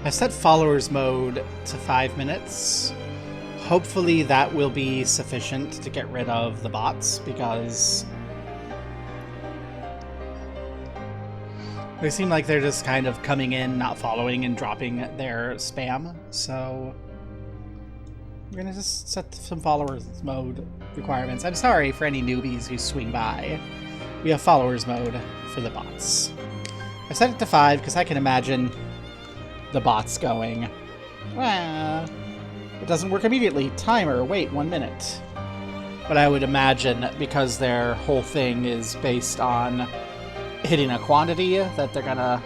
I set followers mode to 5 minutes. Hopefully that will be sufficient to get rid of the bots, because they seem like they're just kind of coming in, not following, and dropping their spam. So we're gonna just set some followers mode requirements. I'm sorry for any newbies who swing by. We have followers mode for the bots. I set it to 5 because I can imagine the bots going, well, it doesn't work immediately. Timer, wait 1 minute. But I would imagine, because their whole thing is based on hitting a quantity, that they're gonna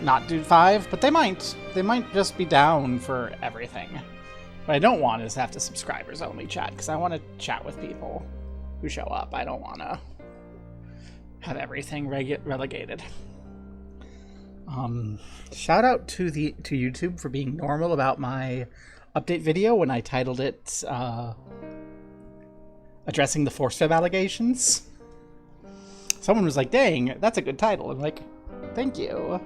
not do 5, but they might. They might just be down for everything. What I don't want is to have to subscribers only chat, because I want to chat with people who show up. I don't want to have everything relegated. Shout out to YouTube for being normal about my update video when I titled it addressing the force fib allegations. Someone was like, dang, that's a good title. I'm like, thank you.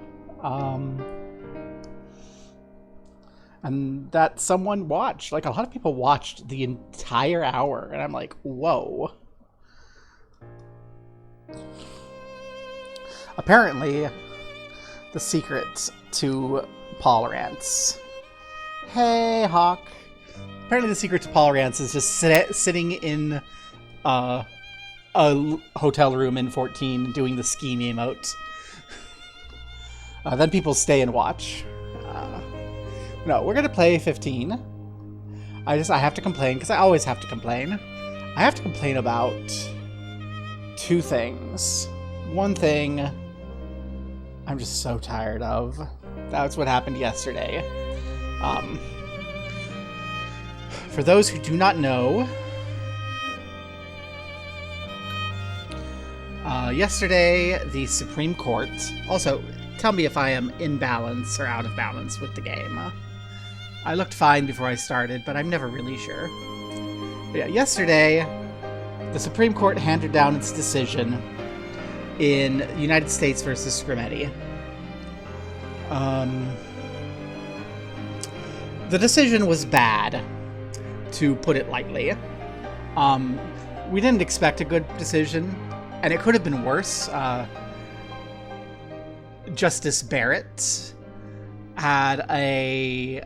And that someone watched. Like, a lot of people watched the entire hour, and I'm like, whoa. Apparently, the secret to Paul Rants. Hey, Hawk. Apparently the secret to Paul Rants is just sitting in a hotel room in 14 doing the scheme emote. Then people stay and watch. No, we're gonna play 15. I have to complain, because I always have to complain. I have to complain about 2 things. One thing I'm just so tired of. That's what happened yesterday. For those who do not know, yesterday the Supreme Court... Also, tell me if I am in balance or out of balance with the game. I looked fine before I started, but I'm never really sure. But yeah, yesterday, the Supreme Court handed down its decision in United States versus Scrimetti. The decision was bad, to put it lightly. We didn't expect a good decision, and it could have been worse. Justice Barrett had a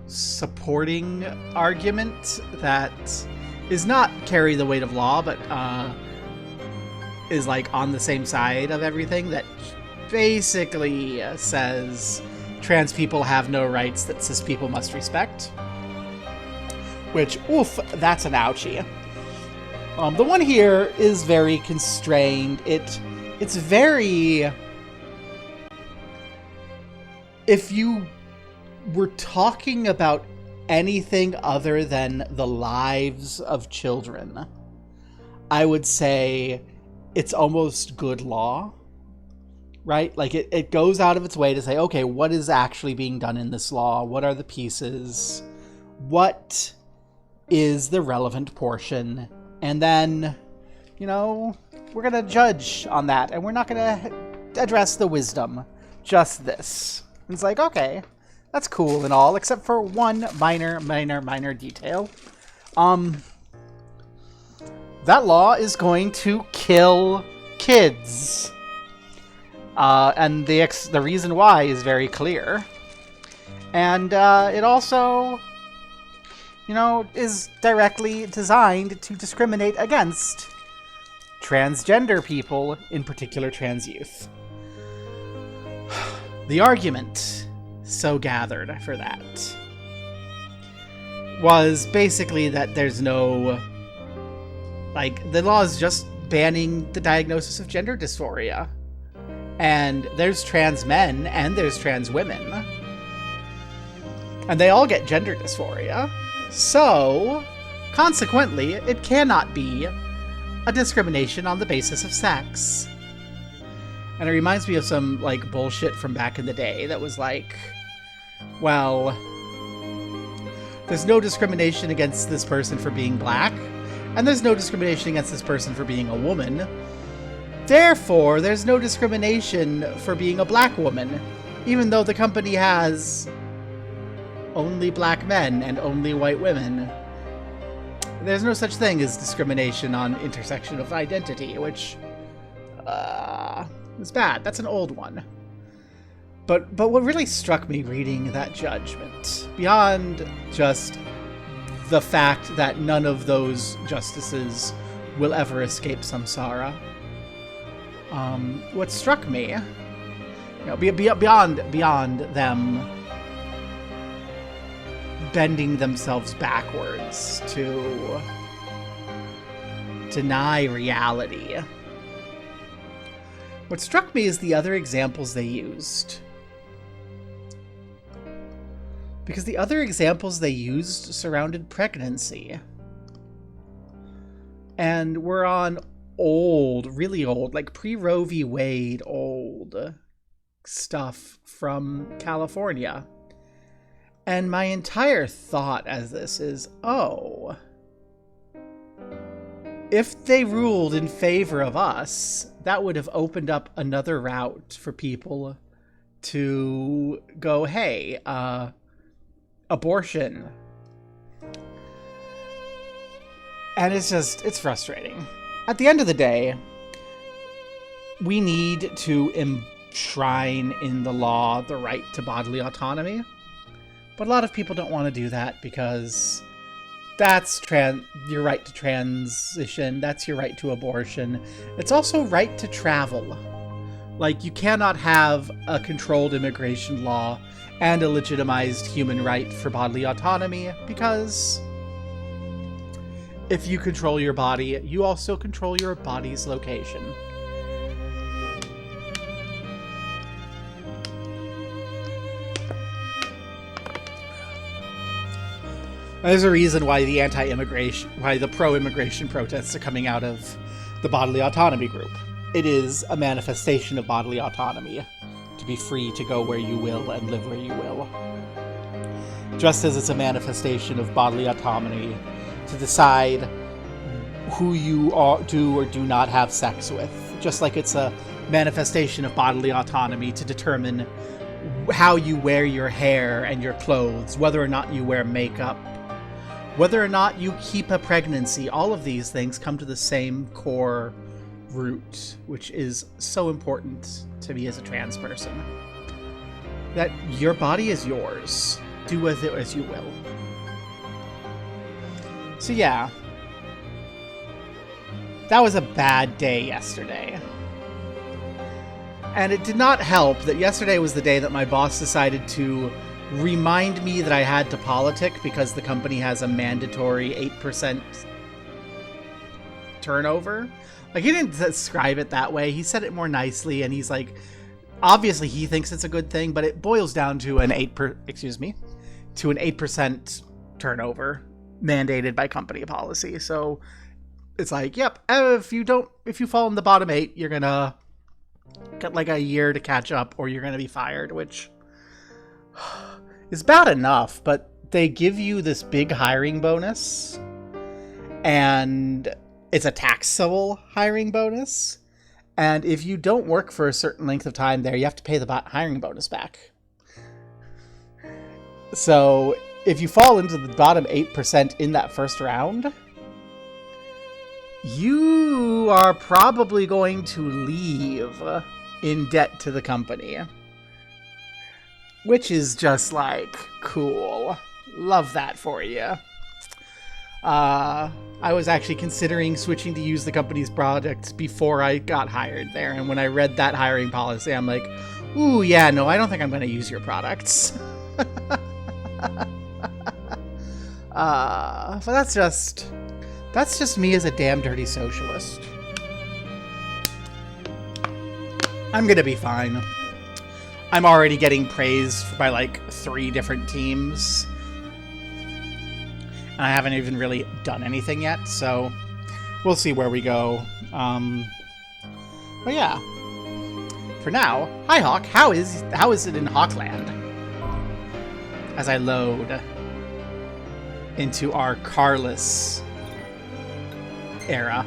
supporting argument that is not carry the weight of law, but is like on the same side of everything, that basically says trans people have no rights that cis people must respect. Which, oof, that's an ouchie. The one here is very constrained. It's very... If you were talking about anything other than the lives of children, I would say it's almost good law, right? Like, it goes out of its way to say, okay, what is actually being done in this law? What are the pieces? What is the relevant portion? And then, you know, we're going to judge on that, and we're not going to address the wisdom. Just this. It's like, okay, that's cool and all, except for one minor detail. That law is going to kill kids. And the reason why is very clear. And it also, you know, is directly designed to discriminate against transgender people, in particular trans youth. The argument so gathered for that was basically that there's no, like, the law is just banning the diagnosis of gender dysphoria. And there's trans men and there's trans women. And they all get gender dysphoria. So, consequently, it cannot be a discrimination on the basis of sex. And it reminds me of some, like, bullshit from back in the day that was like, well, there's no discrimination against this person for being black, and there's no discrimination against this person for being a woman. Therefore, there's no discrimination for being a black woman, even though the company has only black men and only white women. There's no such thing as discrimination on intersection of identity, which is bad. That's an old one. But what really struck me reading that judgment, beyond just the fact that none of those justices will ever escape samsara, what struck me, beyond them bending themselves backwards to deny reality, what struck me is the other examples they used. Because the other examples they used surrounded pregnancy. And we're on old, really old, like pre-Roe v. Wade old stuff from California. And my entire thought as this is, oh, if they ruled in favor of us, that would have opened up another route for people to go, hey, abortion. And it's frustrating. At the end of the day, we need to enshrine in the law the right to bodily autonomy. But a lot of people don't want to do that because that's your right to transition, that's your right to abortion. It's also right to travel. Like, you cannot have a controlled immigration law and a legitimized human right for bodily autonomy, because if you control your body, you also control your body's location. There's a reason why the pro-immigration protests are coming out of the bodily autonomy group. It is a manifestation of bodily autonomy, to be free to go where you will and live where you will. Just as it's a manifestation of bodily autonomy to decide who you do or do not have sex with. Just like it's a manifestation of bodily autonomy to determine how you wear your hair and your clothes, whether or not you wear makeup, whether or not you keep a pregnancy. All of these things come to the same core root, which is so important to me as a trans person. That your body is yours. Do with it as you will. So yeah. That was a bad day yesterday. And it did not help that yesterday was the day that my boss decided to remind me that I had to politic because the company has a mandatory 8% turnover. Like, he didn't describe it that way. He said it more nicely, and he's like, obviously he thinks it's a good thing, but it boils down to an 8% turnover mandated by company policy. So it's like, yep, if you fall in the bottom 8, you're gonna get like a year to catch up, or you're gonna be fired, which is bad enough, but they give you this big hiring bonus, and it's a taxable hiring bonus, and if you don't work for a certain length of time there, you have to pay the hiring bonus back. So if you fall into the bottom 8% in that first round, you are probably going to leave in debt to the company. Which is just like, cool. Love that for you. I was actually considering switching to use the company's products before I got hired there. And when I read that hiring policy, I'm like, ooh, yeah, no, I don't think I'm going to use your products. But that's just me as a damn dirty socialist. I'm going to be fine. I'm already getting praised by like 3 different teams. And I haven't even really done anything yet, so we'll see where we go. But yeah. For now, hi Hawk, how is it in Hawkland? As I load into our carless era.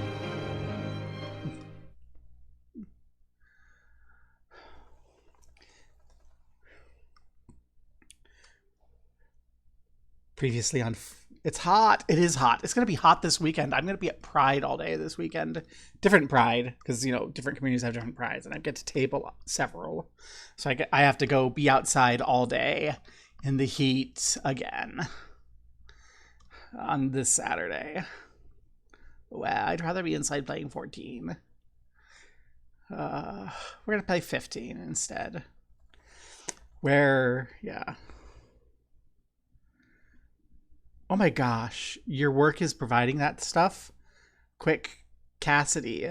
Previously on... It's hot. It is hot. It's going to be hot this weekend. I'm going to be at Pride all day this weekend. Different Pride, because, you know, different communities have different prides, and I get to table several. So I have to go be outside all day in the heat again on this Saturday. Well, I'd rather be inside playing 14. We're going to play 15 instead. Yeah. Oh my gosh, your work is providing that stuff? Quick, Cassidy,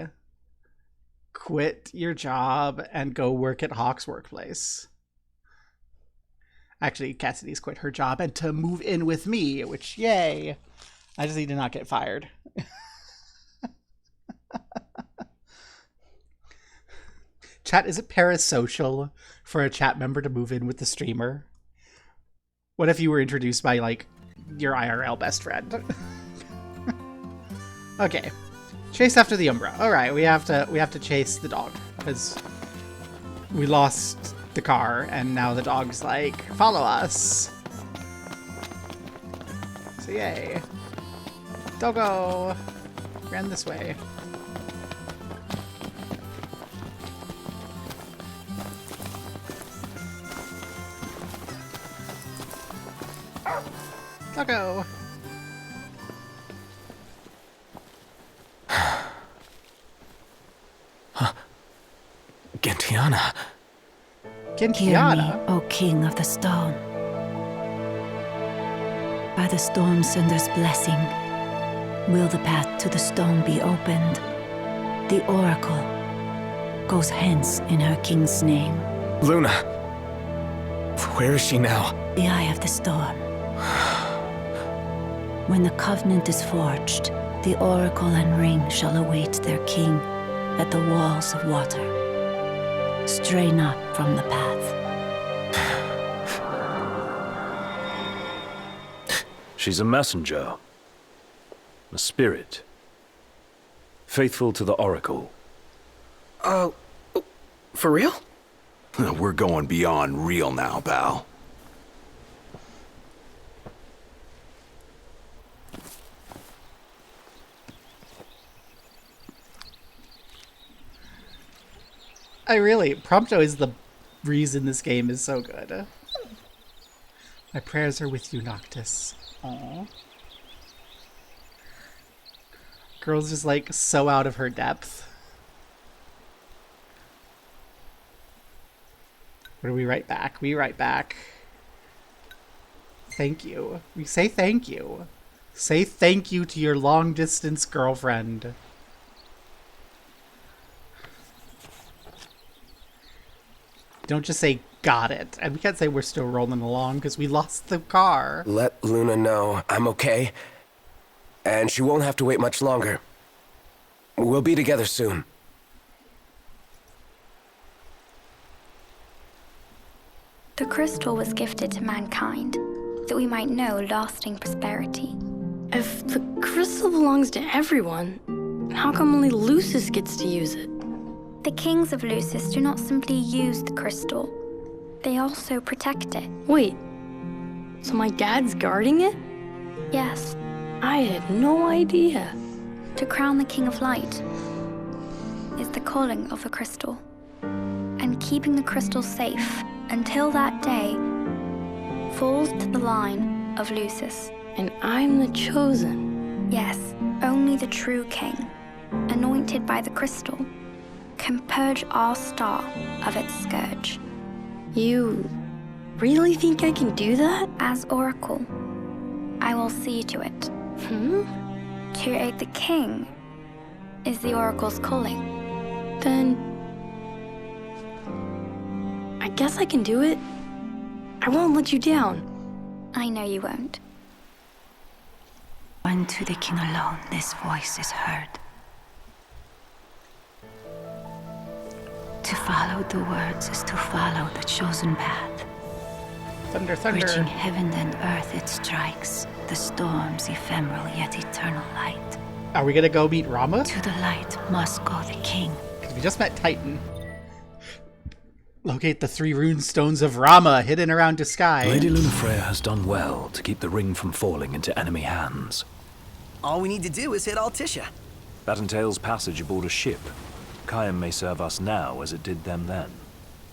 quit your job and go work at Hawk's workplace. Actually, Cassidy's quit her job and to move in with me, which, yay. I just need to not get fired. Chat, is it parasocial for a chat member to move in with the streamer? What if you were introduced by, like, your IRL best friend? Okay. Chase after the Umbra. Alright, we have to chase the dog. Because we lost the car, and now the dog's like, follow us. So yay. Doggo! Ran this way. Doggo! Gentiana. Gentiana? Hear me, O King of the Stone. By the Stormsender's blessing, will the path to the stone be opened. The Oracle goes hence in her king's name. Luna. Where is she now? The Eye of the Storm. When the covenant is forged, the Oracle and Ring shall await their king at the walls of water. Stray not from the path. She's a messenger. A spirit. Faithful to the Oracle. For real? We're going beyond real now, pal. Prompto is the reason this game is so good. My prayers are with you, Noctis. Aww. Girl's just like so out of her depth. What do we write back? We write back. Thank you. We say thank you. Say thank you to your long distance girlfriend. Don't just say got it. And we can't say we're still rolling along because we lost the car. Let Luna know I'm okay. And she won't have to wait much longer. We'll be together soon. The crystal was gifted to mankind, that we might know lasting prosperity. If the crystal belongs to everyone, how come only Lucis gets to use it? The kings of Lucis do not simply use the crystal, they also protect it. Wait, so my dad's guarding it? Yes, I had no idea. to crown the King of Light is the calling of the crystal, and keeping the crystal safe until that day falls to the line of Lucis. And I'm the chosen. Yes, only the true king, anointed by the crystal, can purge our star of its scourge. You really think I can do that? As Oracle, I will see to it. To aid the king is the Oracle's calling. Then I guess I can do it. I won't let you down. I know you won't. When to the king alone this voice is heard. To follow the words is to follow the chosen path. Thunder, thunder. Reaching heaven and earth it strikes, the storm's ephemeral yet eternal light. Are we gonna go meet Rama? To the light must go the king. Because we just met Titan. Locate the 3 rune stones of Rama hidden around Disguise. Lady Lunafreya has done well to keep the ring from falling into enemy hands. All we need to do is hit Altissia. That entails passage aboard a ship. Khaim may serve us now as it did them then.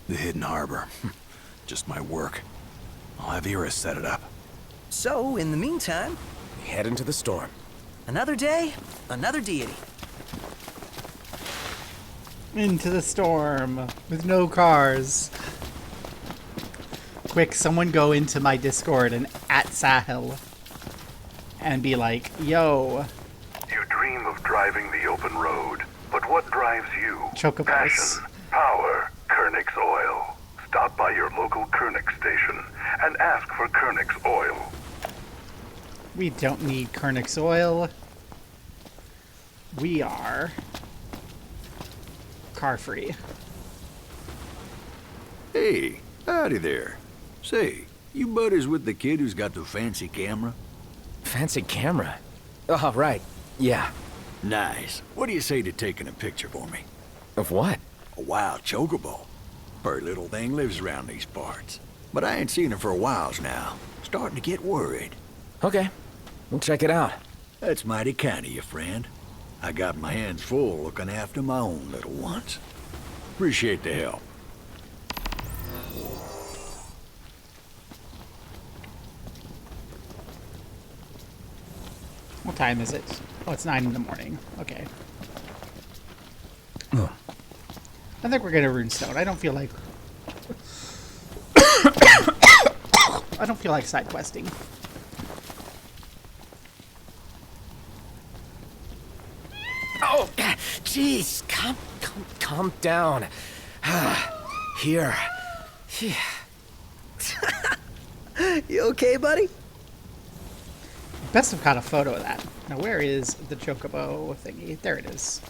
The hidden harbor. Just my work. I'll have Iris set it up. So, in the meantime, Head into the storm. another day, another deity. Into the storm with no cars. Quick, someone go into my Discord and at Sahil and be like, yo, You dream of driving the open road, but what drives you? Chocobos. Passion, power, Kernix Oil. Stop by your local Kernix station and ask for Kernix Oil. we don't need Kernix oil. We are car free. Hey, howdy there. Say, you buddies with the kid who's got the fancy camera? Fancy camera. Oh, right. Yeah. Nice. What do you say to taking a picture for me? Of what? A wild chocobo. Her little thing lives around these parts. But I ain't seen her for a whiles now. Starting to get worried. Okay. We'll check it out. That's mighty kind of you, friend. I got my hands full looking after my own little ones. Appreciate the help. What time is it? Oh, it's 9 in the morning. Okay. Oh. I think we're gonna runestone. I don't feel like I don't feel like side questing. Oh, jeez. Calm down. Here. You okay, buddy? Best have caught a photo of that. Now, where is the chocobo thingy? There it is.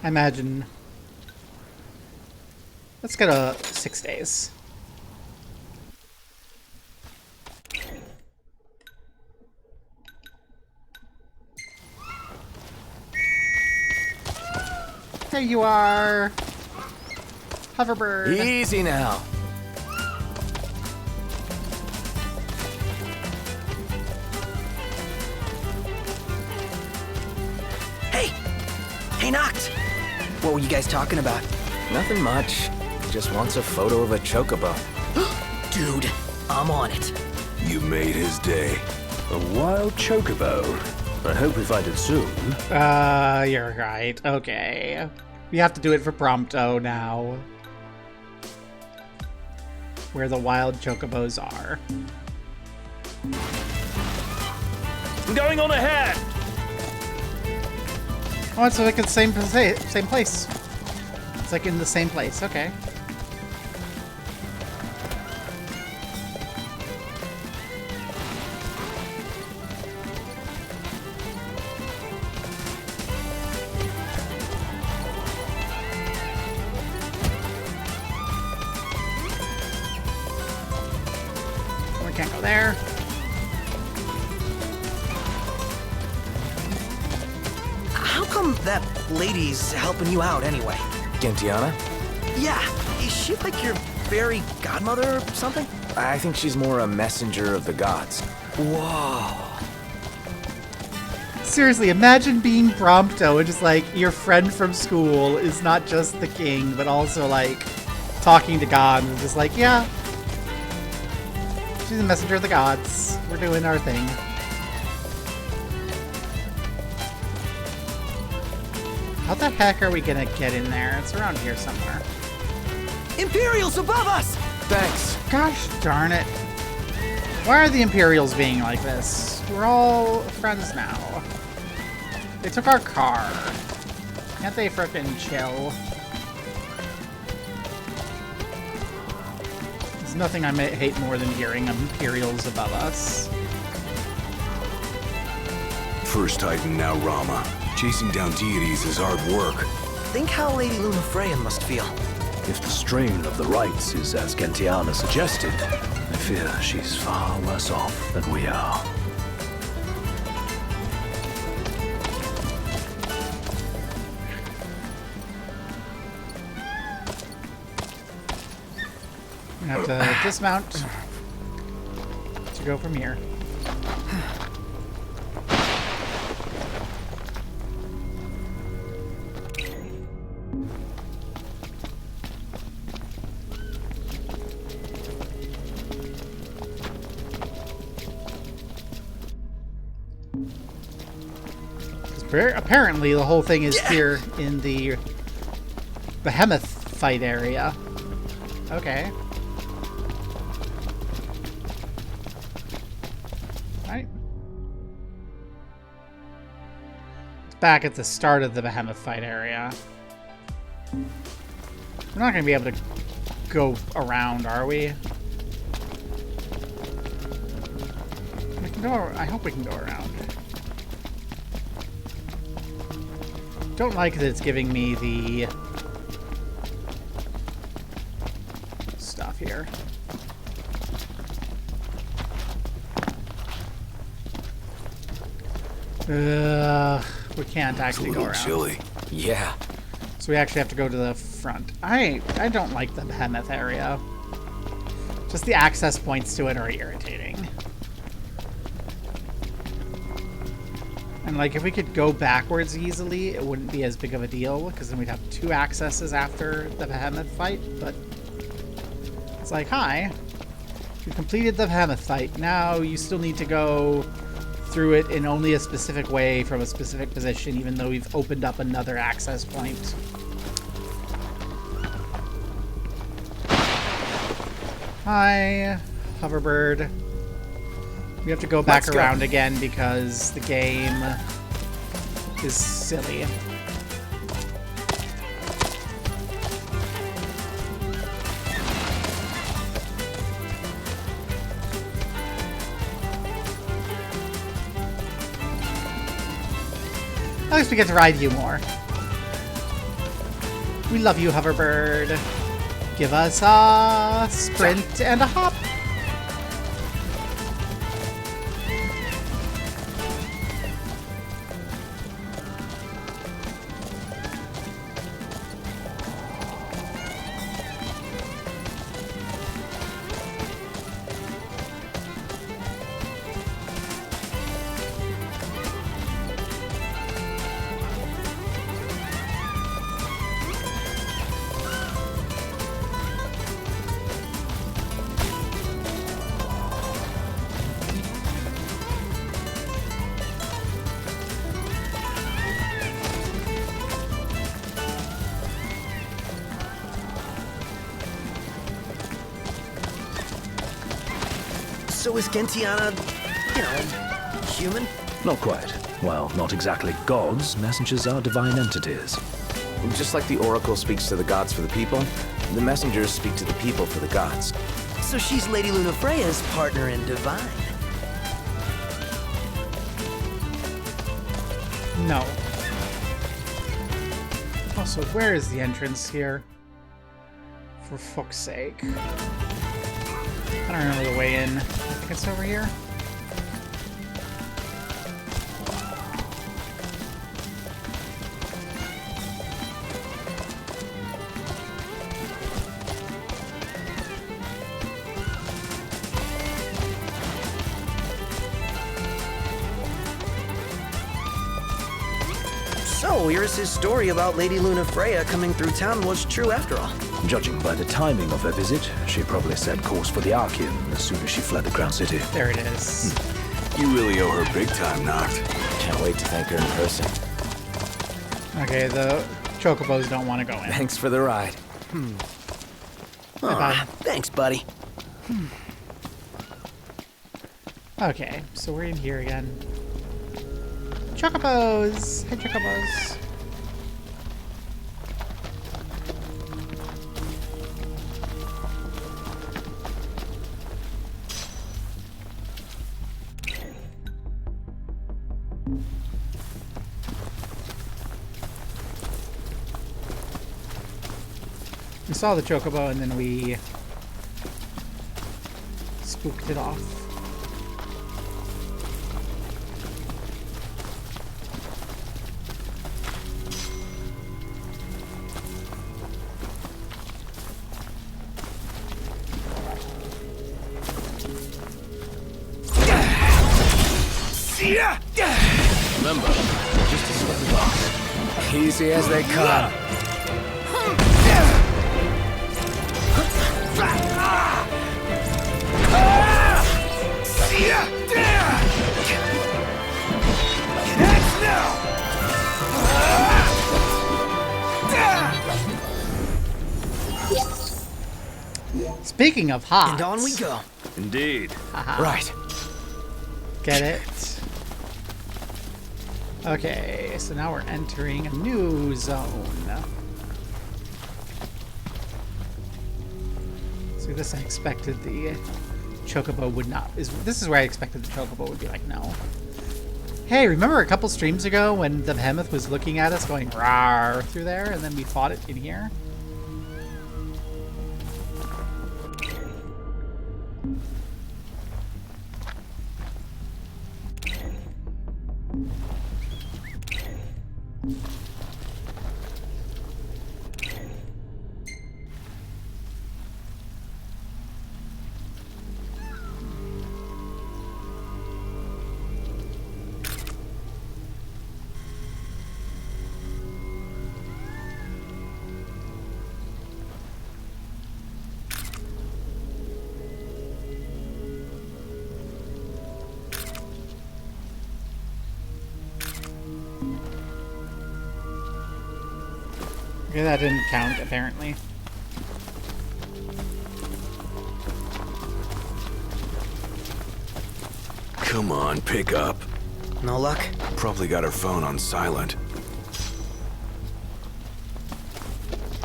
I imagine. Let's go to 6 days. There you are. Hoverbird. Easy now. Hey, Noct! What were you guys talking about? Nothing much. He just wants a photo of a chocobo. Dude, I'm on it. You made his day. A wild chocobo. I hope we find it soon. You're right. Okay. We have to do it for Prompto now. Where the wild chocobos are. I'm going on ahead! Oh, it's like the same place. It's like in the same place. Okay. We can't go there. How come that lady's helping you out anyway? Gentiana? Yeah, is she like your fairy godmother or something? I think she's more a messenger of the gods. Whoa. Seriously, imagine being Prompto and just like your friend from school is not just the king, but also like talking to God and just like, yeah, she's a messenger of the gods. We're doing our thing. How the heck are we gonna get in there? It's around here somewhere. Imperials above us! Thanks. Gosh darn it. Why are the Imperials being like this? We're all friends now. They took our car. Can't they frickin' chill? There's nothing I hate more than hearing Imperials above us. First Titan, now Rama. Chasing down deities is hard work. Think how Lady Lunafreya must feel. If the strain of the rites is as Gentiana suggested, I fear she's far worse off than we are. have to dismount to go from here. Apparently, the whole thing is here in the Behemoth fight area. Okay. Right. It's back at the start of the Behemoth fight area. We're not going to be able to go around, are we? We can go. I hope we can go around. Don't like that it's giving me the stuff here. We can't actually go around. Chilly. Yeah. So we actually have to go to the front. I don't like the Behemoth area. Just the access points to it are irritating. And like if we could go backwards easily, it wouldn't be as big of a deal because then we'd have 2 accesses after the Behemoth fight, but it's like, hi, you completed the Behemoth fight. Now you still need to go through it in only a specific way from a specific position, even though we've opened up another access point. Hi, Hoverbird. We have to go back around again because the game is silly. At least we get to ride you more. We love you, Hoverbird. Give us a sprint and a hop. So is Gentiana, human? Not quite. While not exactly gods, messengers are divine entities. Just like the Oracle speaks to the gods for the people, the messengers speak to the people for the gods. So she's Lady Lunafreya's partner in divine. No. Also, where is the entrance here? For fuck's sake. I don't remember the way in. I think it's over here. So, Iris' story about Lady Lunafreya coming through town was true after all. Judging by the timing of her visit, she probably set course for the Archean as soon as she fled the Crown City. There it is. You really owe her big time, Noct. Can't wait to thank her in person. Okay, the Chocobos don't want to go in. Thanks for the ride. Bye-bye. Thanks, buddy. Okay, so we're in here again. Chocobos! Hey, Chocobos. We saw the Chocobo and then we spooked it off. Remember, just a sweaty box. Easy as they come. Speaking of hot. And on we go. Indeed. Right. Get it? Okay, so now we're entering a new zone. See, this I expected the Chocobo would not. This is where I expected the Chocobo would be like, no. Hey, remember a couple streams ago when the Behemoth was looking at us going rawr through there, and then we fought it in here? Okay, that didn't count, apparently. Come on, pick up. No luck? Probably got her phone on silent.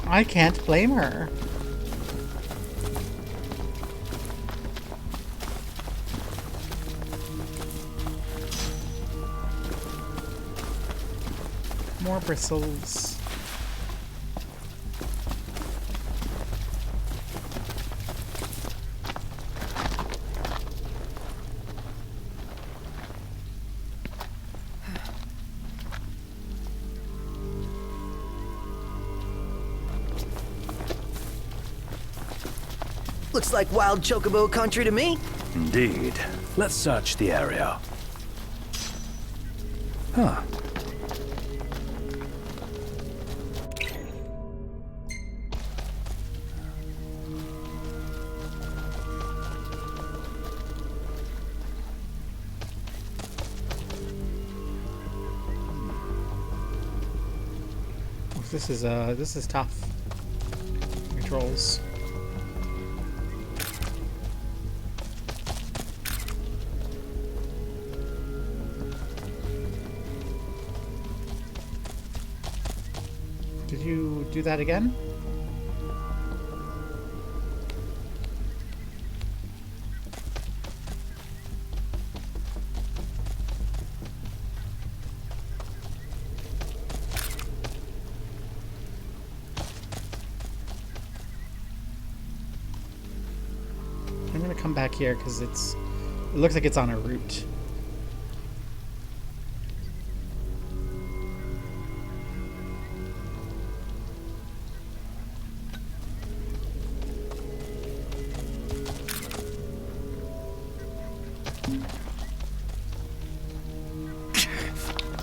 I can't blame her. More bristles. Looks like wild Chocobo country to me. Indeed. Let's search the area. Huh. This is tough. Controls. Did you do that again? I'm gonna come back here because it looks like it's on a route.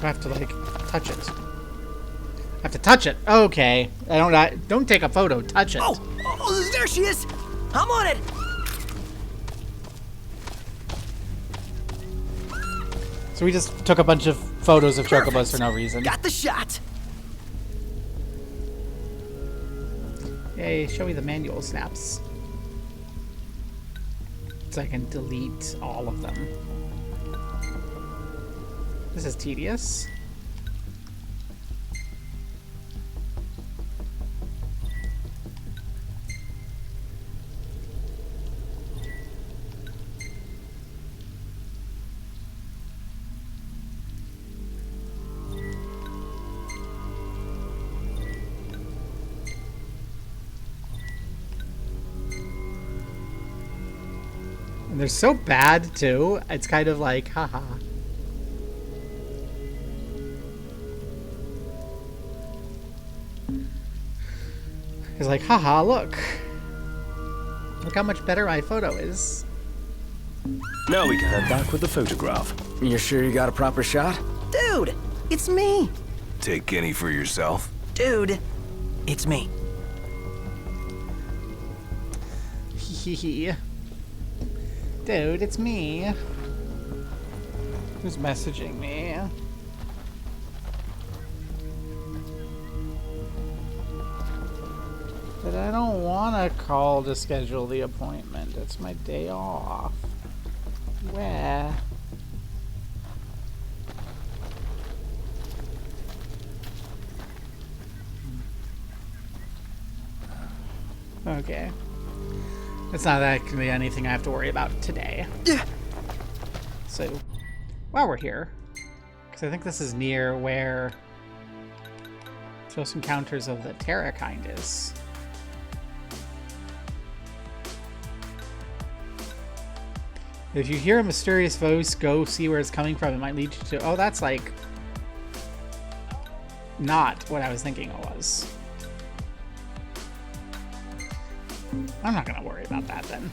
I have to like touch it. I have to touch it. Okay. Don't take a photo. Touch it. Oh, there she is. I'm on it. So we just took a bunch of photos of Chocobos for no reason. Got the shot. Yay, show me the manual snaps. So I can delete all of them. This is tedious. And they're so bad too. It's kind of like, haha. It's like, haha, look. Look how much better my photo is. Now we can head back with the photograph. You're sure you got a proper shot? Dude, it's me. Take any for yourself? Dude, it's me. Hehe. Dude, it's me. Who's messaging me? But I don't want to call to schedule the appointment. It's my day off. Where? Okay. It's not actually anything I have to worry about today. So, while we're here, because I think this is near where Close Encounters of the Terra kind is. If you hear a mysterious voice, go see where it's coming from. It might lead you to... Oh, that's like... not what I was thinking it was. I'm not gonna worry about that then.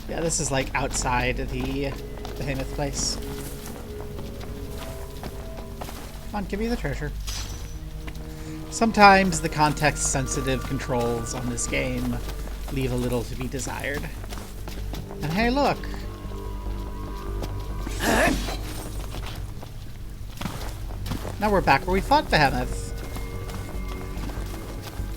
Yeah, this is like outside the Behemoth place. Come on, give me the treasure. Sometimes the context-sensitive controls on this game leave a little to be desired. And hey, look! Now we're back where we fought Behemoth.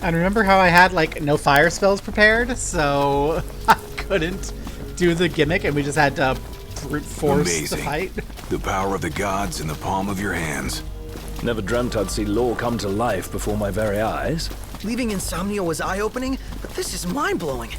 And remember how I had, like, no fire spells prepared? So I couldn't do the gimmick and we just had to brute force the fight. The power of the gods in the palm of your hands. Never dreamt I'd see lore come to life before my very eyes. Leaving Insomnia was eye-opening, but this is mind-blowing.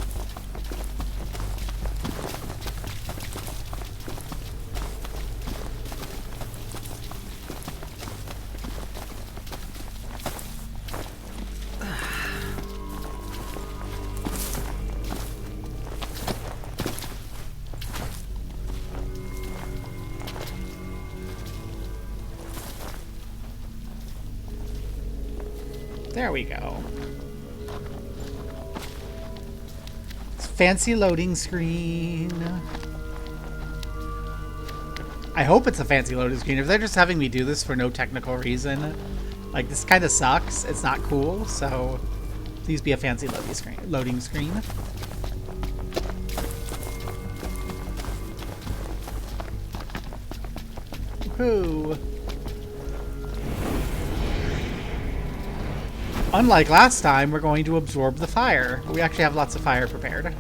There we go. It's fancy loading screen. I hope it's a fancy loading screen. If they're just having me do this for no technical reason, like, this kind of sucks. It's not cool, so please be a fancy loading screen. Woohoo! Unlike last time, we're going to absorb the fire. We actually have lots of fire prepared.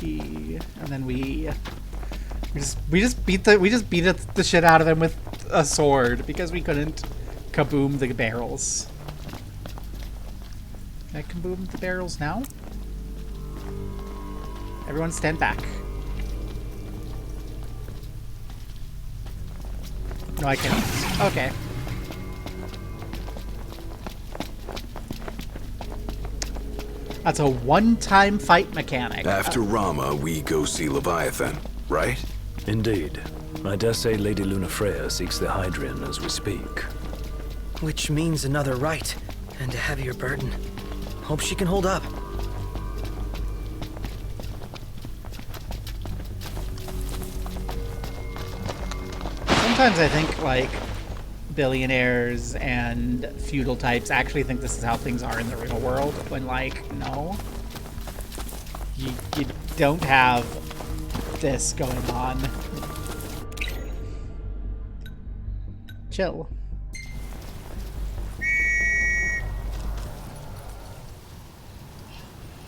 And then we just beat the shit out of him with a sword because we couldn't kaboom the barrels. Can I kaboom the barrels now? Everyone stand back. No, I can't. Okay. That's a one-time fight mechanic. After Rama, we go see Leviathan, right? Indeed. I dare say Lady Lunafreya seeks the Hydrian as we speak. Which means another rite, and a heavier burden. Hope she can hold up. Sometimes I think, like, billionaires and feudal types actually think this is how things are in the real world, when, like, no. You don't have this going on. Chill.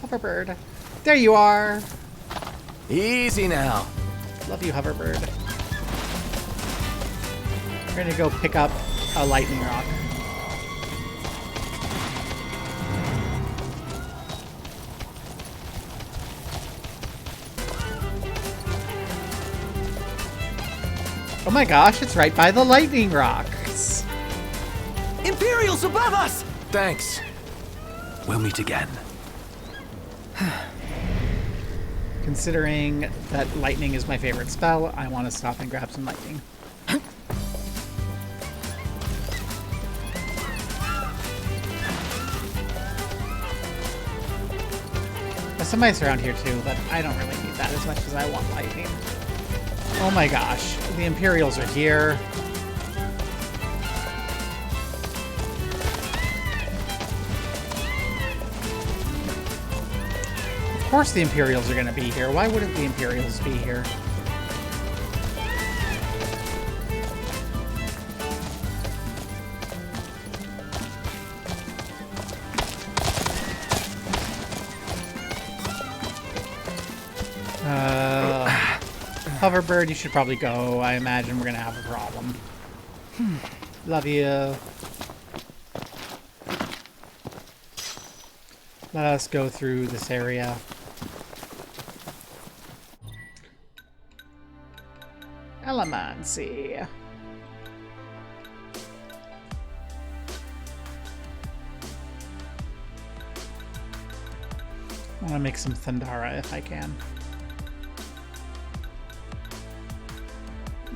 Hoverbird. There you are! Easy now. Love you, Hoverbird. We're gonna go pick up a lightning rock. Oh my gosh, it's right by the lightning rocks. Imperials above us! Thanks. We'll meet again. Considering that lightning is my favorite spell, I want to stop and grab some lightning. There's some ice around here too, but I don't really need that as much as I want lightning. Oh my gosh, the Imperials are here. Of course the Imperials are going to be here. Why wouldn't the Imperials be here? Hoverbird, you should probably go. I imagine we're going to have a problem. Love you. Let us go through this area. Elemancy. I want to make some Thundara if I can.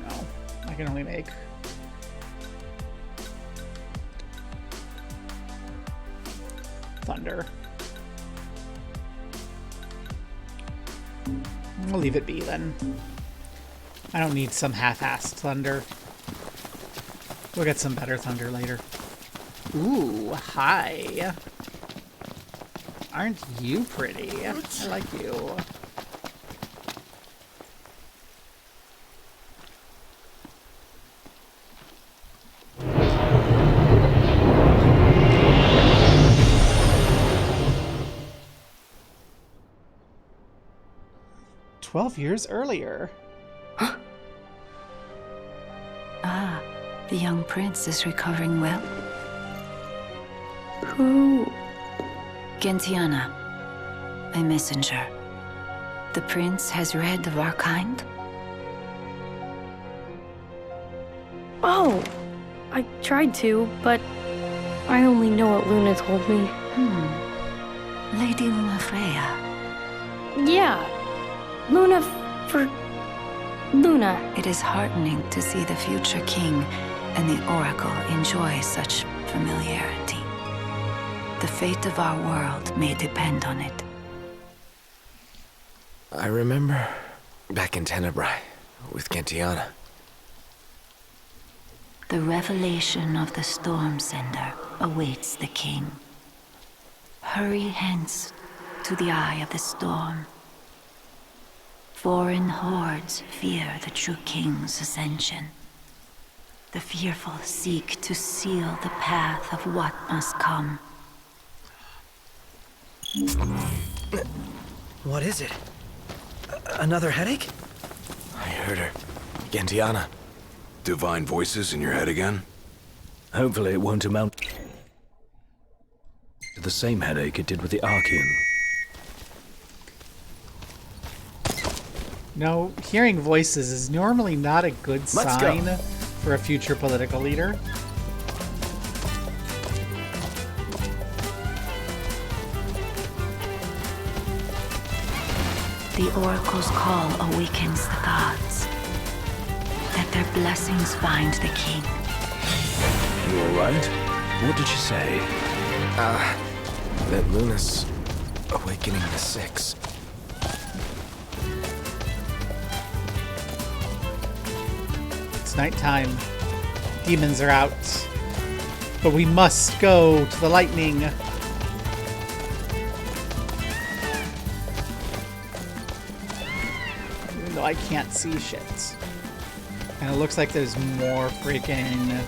No, I can only make Thunder. We'll leave it be then. I don't need some half-assed thunder. We'll get some better thunder later. Ooh, hi. Aren't you pretty? I like you. "12 years earlier." Ah, the young prince is recovering well. Who? Gentiana, my messenger. The prince has read of our kind. Oh, I tried to, but I only know what Luna told me. Lady Lunafreya. Yeah, Luna for Luna. It is heartening to see the future king and the Oracle enjoy such familiarity. The fate of our world may depend on it. I remember back in Tenebrae with Gentiana. The revelation of the Storm Sender awaits the king. Hurry hence to the eye of the storm. Foreign hordes fear the true king's ascension. The fearful seek to seal the path of what must come. What is it? Another headache? I heard her. Gentiana. Divine voices in your head again? Hopefully it won't amount to the same headache it did with the Archean. No, hearing voices is normally not a good Let's sign go. for a future political leader. The Oracle's call awakens the gods. Let their blessings find the king. You alright? What did she say? That Luna's awakening the Six. It's nighttime. Demons are out. But we must go to the lightning. Even though I can't see shit. And it looks like there's more freaking...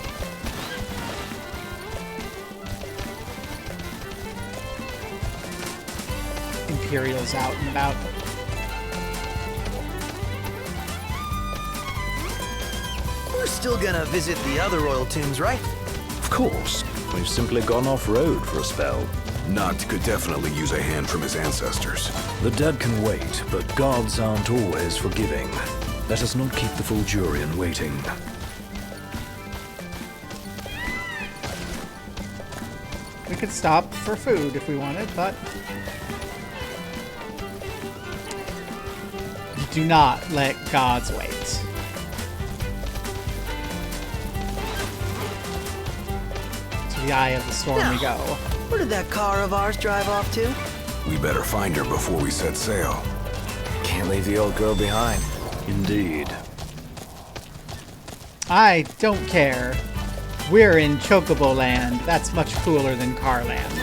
Imperials out and about. We're still gonna visit the other royal tombs, right? Of course. We've simply gone off-road for a spell. Noct could definitely use a hand from his ancestors. The dead can wait, but gods aren't always forgiving. Let us not keep the Fulgurian waiting. We could stop for food if we wanted, but... do not let gods wait. To the eye of the storm we go. Where did that car of ours drive off to? We better find her before we set sail. Can't leave the old girl behind. Indeed. I don't care. We're in Chocobo Land. That's much cooler than Car Land.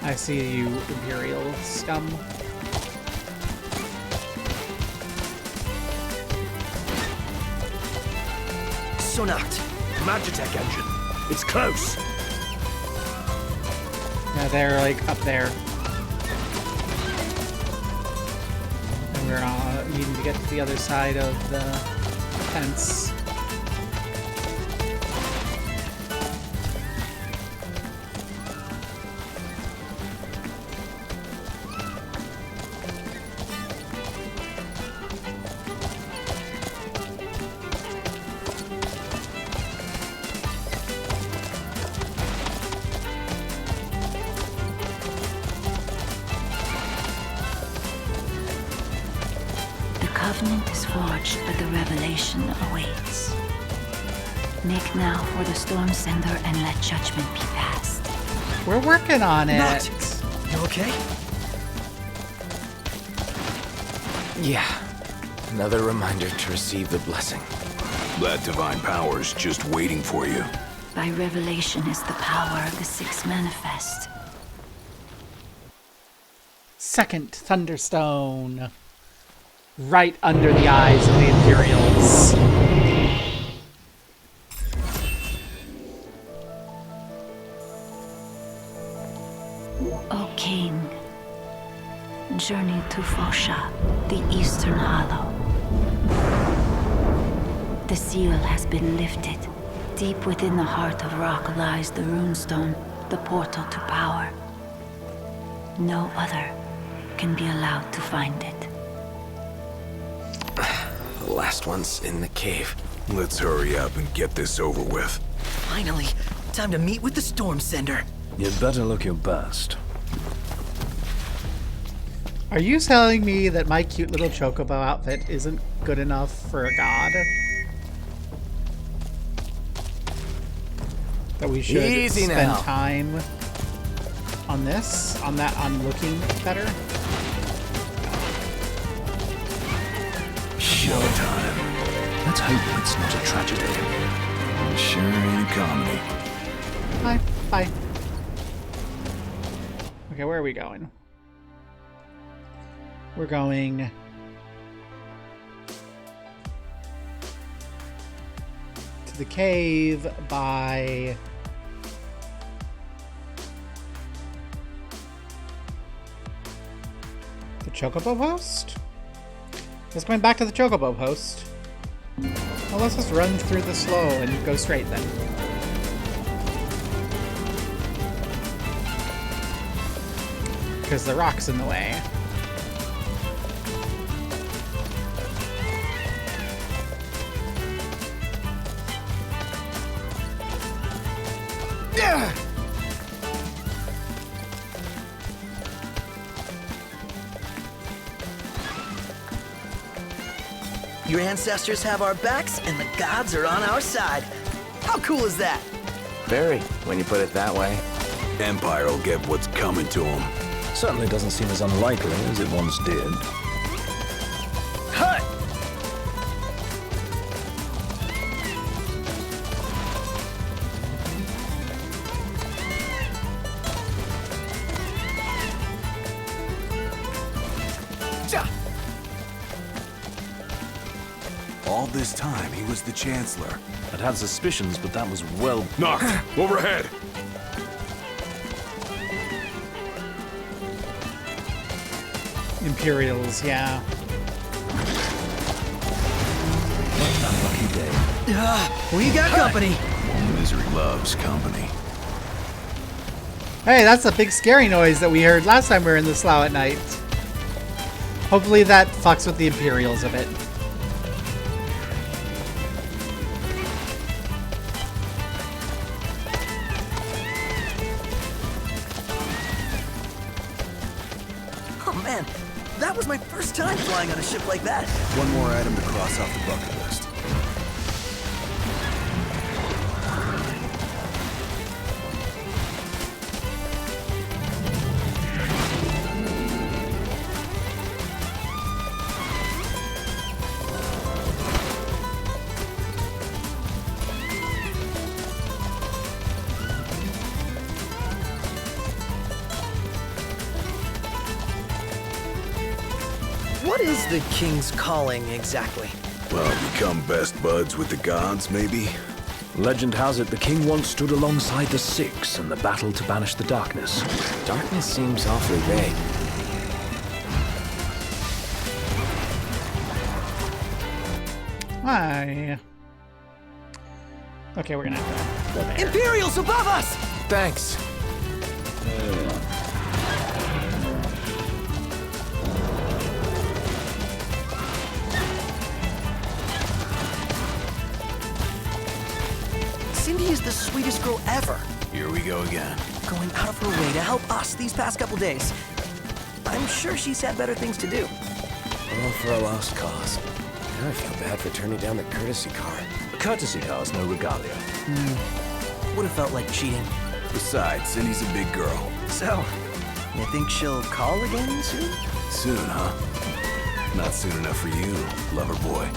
I see you, Imperial scum. Sonact. Magitech engine. It's close. Yeah, they're like up there. And we're needing to get to the other side of the fence. The covenant is forged, but the revelation awaits. Make now for the storm sender and let judgment be passed. We're working on it. Noct, you okay? Yeah. Another reminder to receive the blessing. That divine power's just waiting for you. By revelation is the power of the six manifest. Second Thunderstone. Right under the eyes of the Imperials. O King, journey to Fosha, the Eastern Hollow. The seal has been lifted. Deep within the heart of rock lies the runestone, the portal to power. No other can be allowed to find it. The last one's in the cave. Let's hurry up and get this over with. Finally, time to meet with the storm sender. You'd better look your best. Are you telling me that my cute little chocobo outfit isn't good enough for a god? That we should Easy spend now. time on this? On looking better? Showtime. Let's hope it's not a tragedy. It sure ain't a comedy. Hi. Hi. Okay, where are we going? We're going... to the cave by... the Chocobo Post? Let's go back to the Chocobo Post. Well, let's just run through the slow and go straight then. Because the rock's in the way. Your ancestors have our backs, and the gods are on our side. How cool is that? Very, when you put it that way. Empire will get what's coming to them. Certainly doesn't seem as unlikely as it once did. Hut! All this time, he was the Chancellor. I'd had suspicions, but that was well... Noct, overhead! Imperials, yeah. What a lucky day. We got company. Misery loves company. Hey, that's a big scary noise that we heard last time we were in the slough at night. Hopefully that fucks with the Imperials a bit. Oh man, that was my first time flying on a ship like that. One more item to cross off the bucket list. What is the King's Calling exactly? Well, become best buds with the gods, maybe? Legend has it the king once stood alongside the Six in the battle to banish the darkness. Darkness seems awfully vague. Hi. Okay, we're gonna have to go there. Imperials above us! Thanks. Cindy is the sweetest girl ever. Here we go again. Going out of her way to help us these past couple days. I'm sure she's had better things to do. All for a lost cause. Now I feel bad for turning down the courtesy car. A courtesy car's no regalia. Would have felt like cheating. Besides, Cindy's a big girl. So, you think she'll call again soon? Soon, huh? Not soon enough for you, lover boy.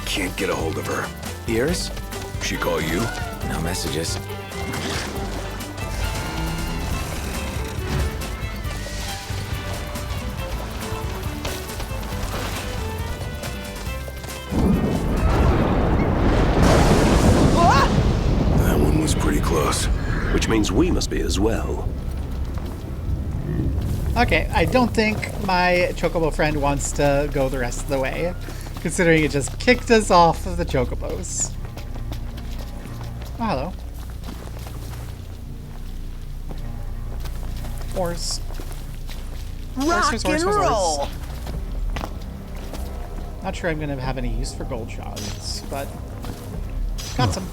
Can't get a hold of her. Iris? She call you? No messages. That one was pretty close. Which means we must be as well. Okay, I don't think my Chocobo friend wants to go the rest of the way, considering it just kicked us off of the Chocobos. Oh, hello. Horse. Rock and roll! Not sure I'm going to have any use for gold shards, but got some.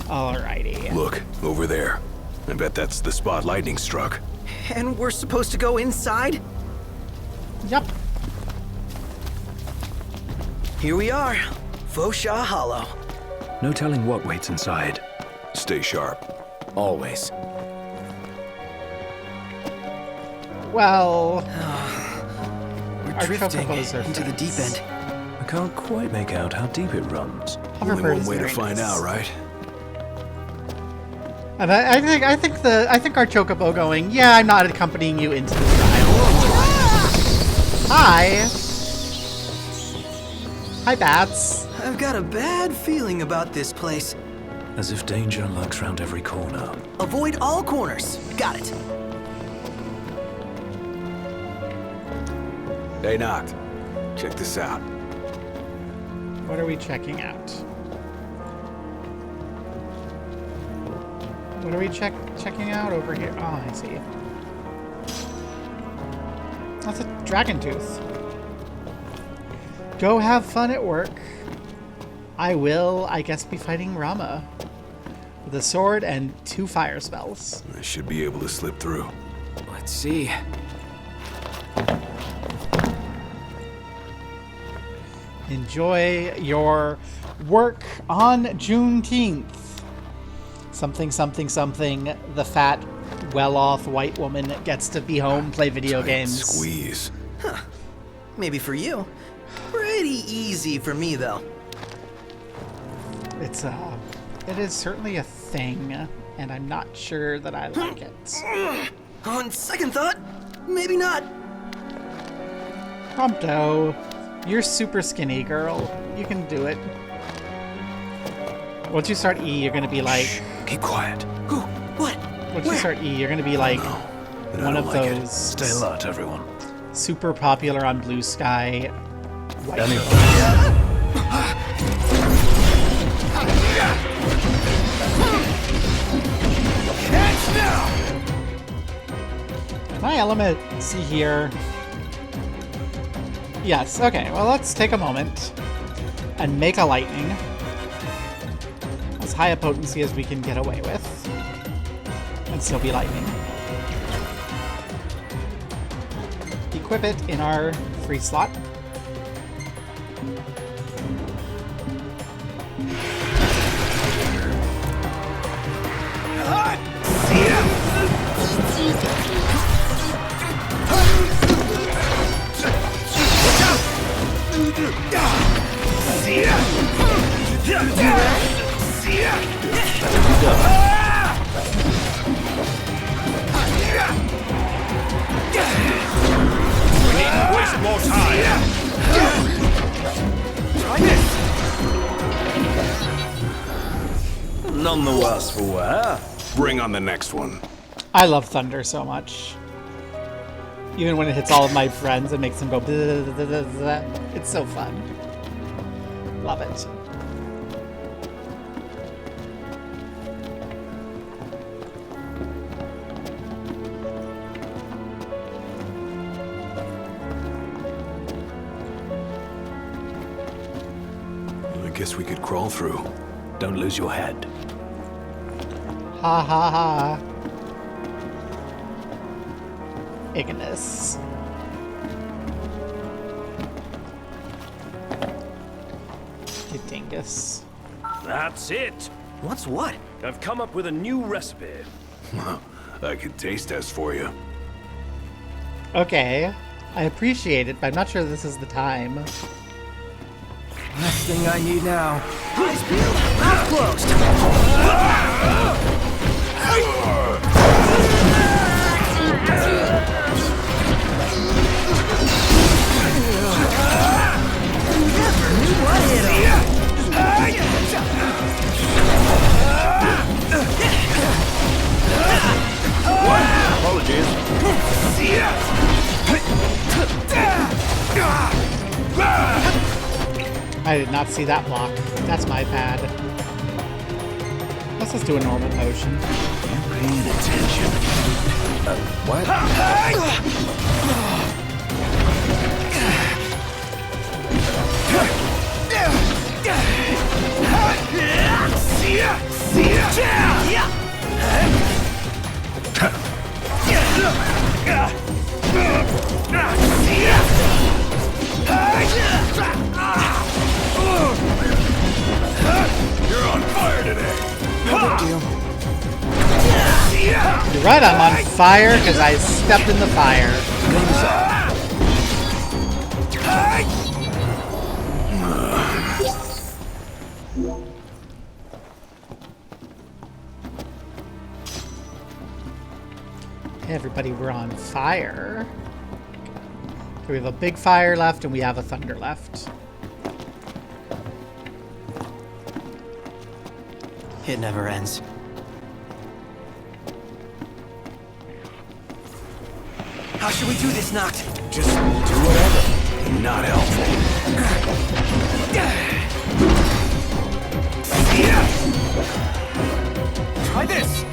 Alrighty. Look, over there. I bet that's the spot lightning struck. And we're supposed to go inside? Yep. Here we are. Fosha Hollow. No telling what waits inside. Stay sharp. Always. Well, We're our drifting Chocobos are into the deep friends. end. I can't quite make out how deep it runs. Only Hoverboard one is way to very find nice. out, right? And I think our Chocobo going, yeah, I'm not accompanying you into this dial. Hi. Hi, bats. I've got a bad feeling about this place. As if danger lurks round every corner. Avoid all corners. Got it. Hey, Noct. Check this out. What are we checking out? What are we checking out over here? Oh, I see. That's a dragon tooth. Go have fun at work. I will, I guess, be fighting Rama. With a sword and 2 fire spells. I should be able to slip through. Let's see. Enjoy your work on Juneteenth. Something, something, something. The fat, well-off white woman gets to be home, play video Tight games. Squeeze. Huh. Maybe for you. Pretty easy for me, though. It is certainly a thing, and I'm not sure that I like it. On second thought, maybe not. Prompto, you're super skinny, girl. You can do it. Once you start E, you're gonna be like. Shh, keep quiet. Who? What? Once Where? you start E, you're gonna be like But I one don't of like it. those Stay alert, everyone. super popular on Blue Sky. White My element, see here. Yes, okay, well let's take a moment and make a lightning. As high a potency as we can get away with. And still be lightning. Equip it in our free slot. None the worse for wear. Bring on the next one. I love thunder so much. Even when it hits all of my friends, it makes them go. Blah, blah, blah, blah. It's so fun. Love it. I guess we could crawl through. Don't lose your head. Ha ha ha. Ignis. You dingus. That's it. What's what? I've come up with a new recipe. I can taste test for you. Okay. I appreciate it, but I'm not sure this is the time. Last thing I need now. Eyes peeled, mouth closed. Never knew what hit him. Apologies. I did not see that block. That's my bad. Let's just do a normal potion. Paying attention. What? You're on fire today. No big deal. You're right, I'm on fire because I stepped in the fire. Hey everybody, we're on fire. Okay, we have a big fire left and we have a thunder left. It never ends. How should we do this, Noct? Just do whatever. Not helpful. Try this!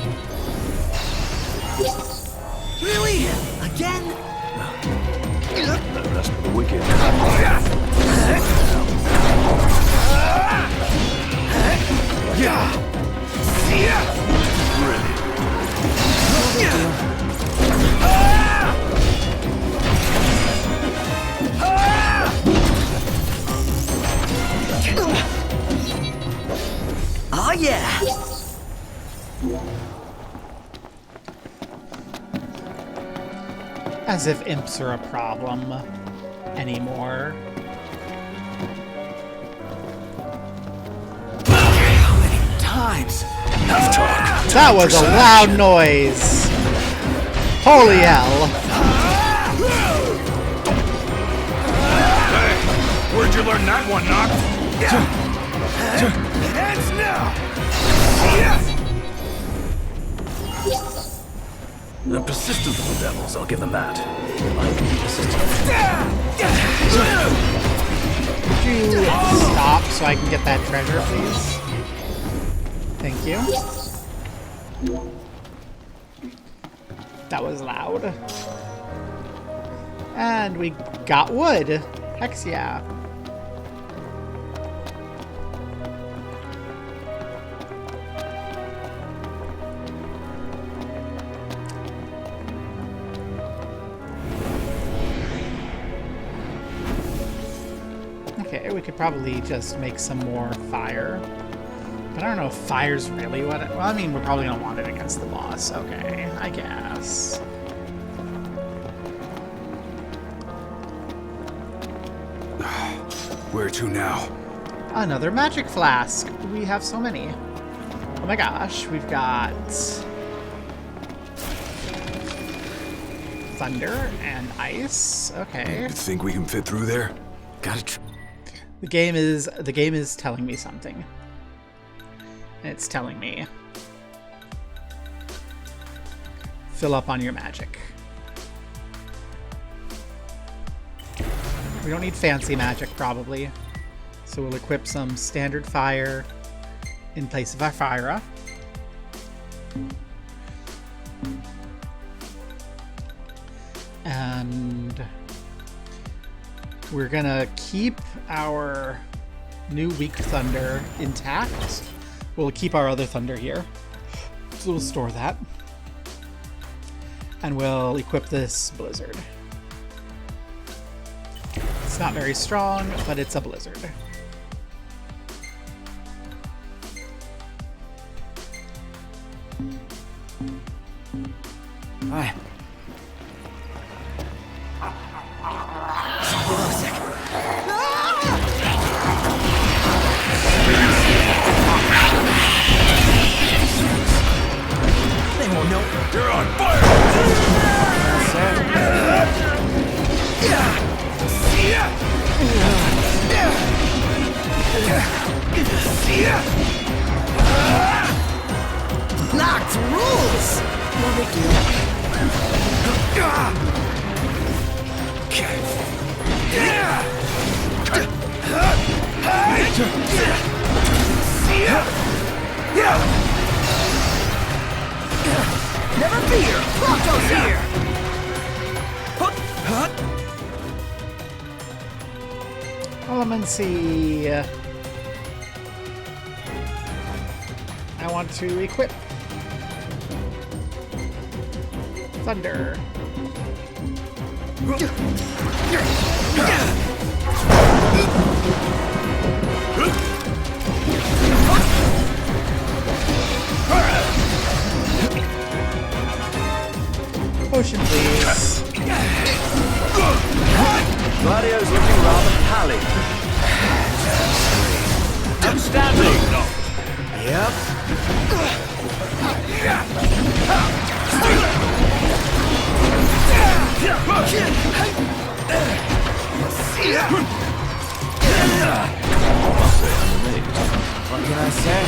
Really? Again? The rest of the wicked. Oh yeah! As if imps are a problem anymore. How many times? Enough talk. That was a loud noise. Holy hell. Hey, where'd you learn that one, Noct? Hands now! They're persistent little devils, I'll give them that. I can be persistent. Could you stop so I can get that treasure, please? Thank you. That was loud. And we got wood. Heck yeah. Okay, we could probably just make some more fire. But I don't know if fire's really what it... Well, I mean, we're probably going to want it against the boss. Okay, I guess. Where to now? Another magic flask. We have so many. Oh my gosh, we've got... thunder and ice. Okay. You think we can fit through there? Gotta The game is telling me something. And it's telling me. Fill up on your magic. We don't need fancy magic, probably. So we'll equip some standard fire in place of our Fyra. And we're gonna keep our new weak thunder intact. We'll keep our other thunder here. So we'll store that. And we'll equip this blizzard. It's not very strong, but it's a blizzard. Alright. They won't know. You're on fire! Knocked rules! No big deal. Never fear! Prompto's here! Elemency. I want to equip Thunder. Potion, please. Gladio's looking rather pallid. Outstanding! Yep. What can I say?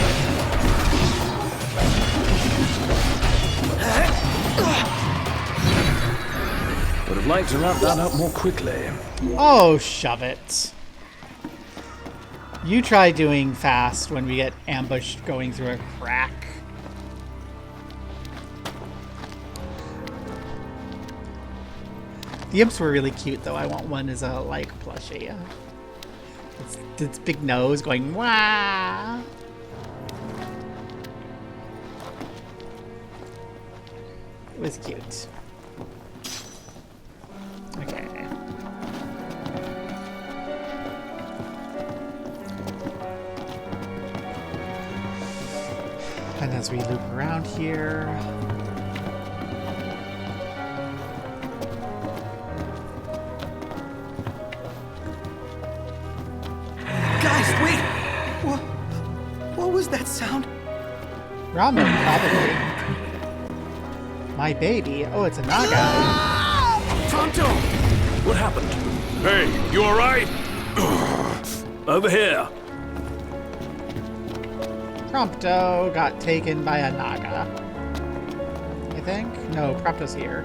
Would have liked to wrap that up more quickly. Oh, shove it. You try doing fast when we get ambushed going through a crack. The imps were really cute, though. I want one as a, like, plushie. Its big nose going, wah! It was cute. Okay. And as we loop around here... Guys, wait! What was that sound? Ramen, probably. My baby? Oh, it's a Naga. Prompto! What happened? Hey, you alright? Over here. Prompto got taken by a Naga. I think? No, Prompto's here.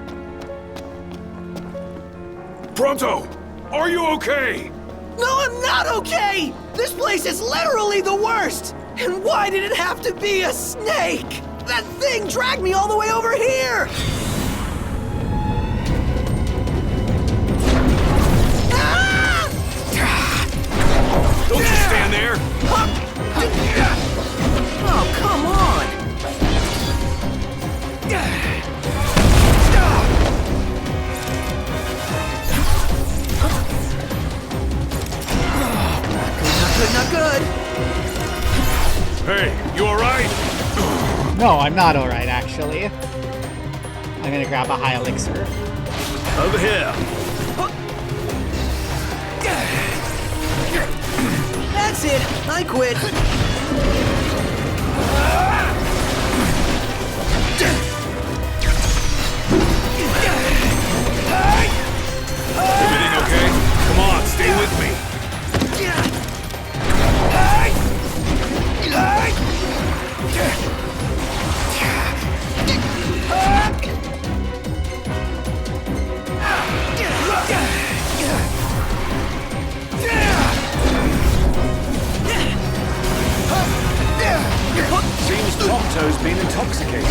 Prompto! Are you okay? No, I'm not okay! This place is literally the worst! And why did it have to be a snake? That thing dragged me all the way over here! Ah! Don't you stand there! Oh, come on! Not good. Hey, you alright? No, I'm not alright, actually. I'm gonna grab a high elixir. Over here. That's it. I quit. Everything okay? Come on, stay with me. Prompto's been intoxicated.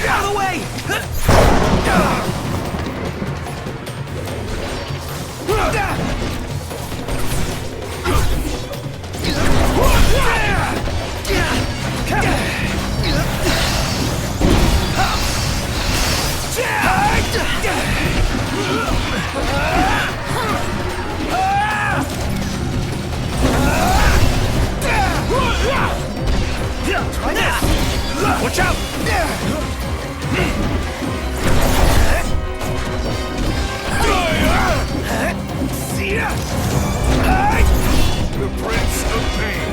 Out of the way! Try this! Watch out! The Prince of Pain.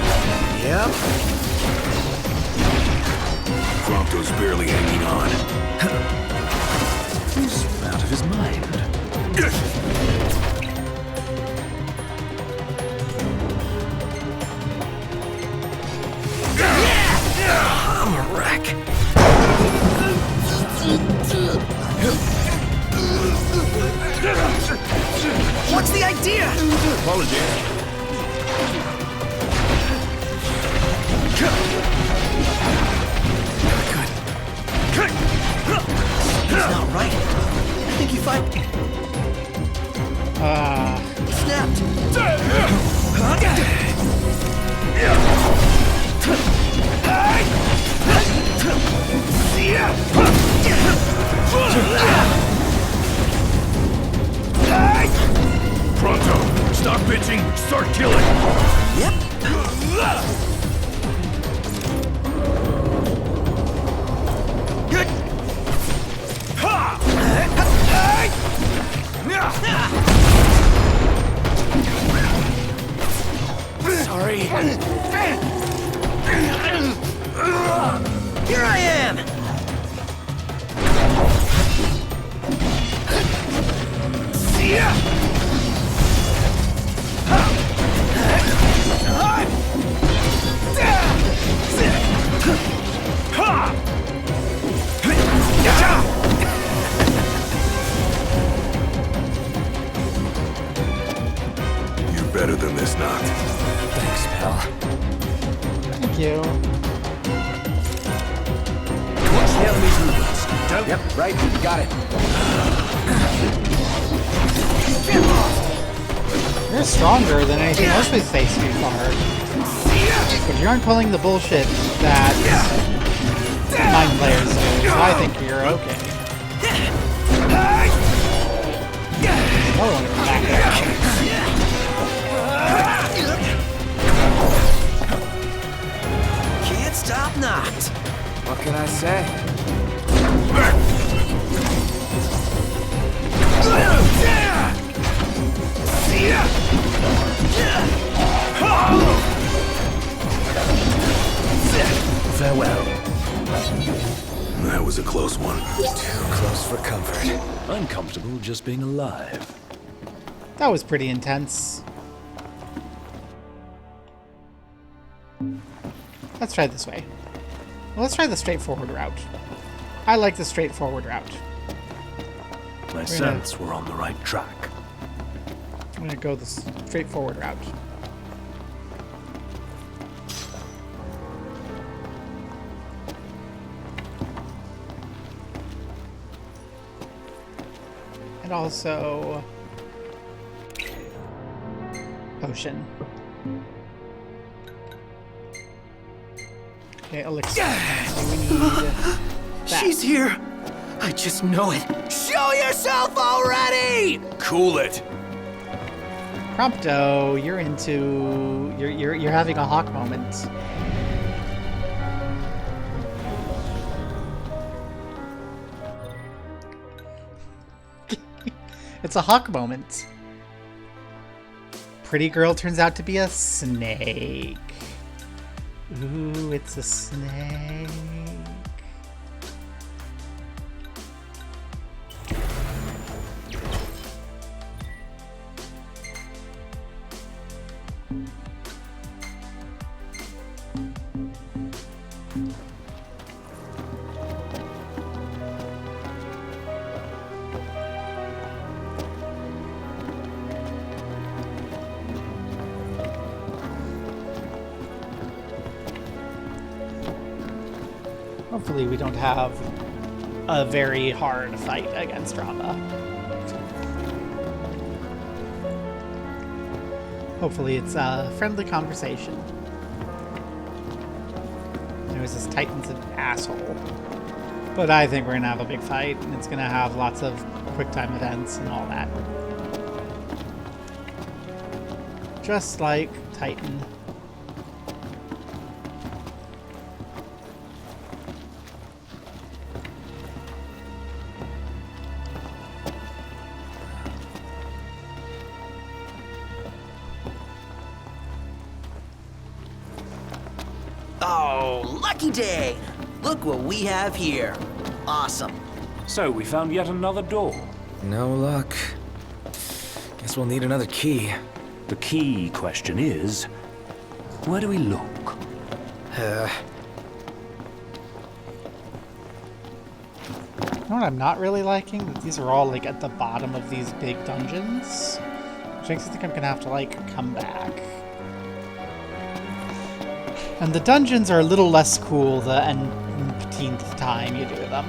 Yep. Prompto's barely hanging on. He's out of his mind. I'm a wreck. What's the idea? Apologies. That's not right. I think if I... Snapped. Pronto, stop bitching, start killing. Yep. Good. Sorry. Here I am. See ya. You're better than this, Noct. Thanks, pal. Thank you. Watch the enemy's movements. Don't... Yep, right. Got it. You're stronger than anything else we faced so far. But you aren't pulling the bullshit that mind players do, so I think you're okay. Oh, I want to come back there. Can't stop Noct. What can I say? Farewell. That was a close one. Too close for comfort. I'm comfortable just being alive. That was pretty intense. Let's try this way. Well, let's try the straightforward route. I like the straightforward route. I sense we're on the right track. I'm gonna go the straightforward route. And also... potion. Okay, elixir. We need that. She's here. I just know it. Show yourself already! Cool it. Prompto, you're into... You're having a hawk moment. It's a hawk moment. Pretty girl turns out to be a snake. Ooh, it's a snake. Hopefully we don't have a very hard fight against Rama. Hopefully it's a friendly conversation. Anyways, this Titan's an asshole. But I think we're gonna have a big fight, and it's gonna have lots of quick time events and all that. Just like Titan. Oh, lucky day! Look what we have here. Awesome. So we found yet another door. No luck. Guess we'll need another key. The key question is, where do we look? You know what I'm not really liking? That these are all like at the bottom of these big dungeons. Which makes me think I'm gonna have to like come back. And the dungeons are a little less cool the umpteenth time you do them.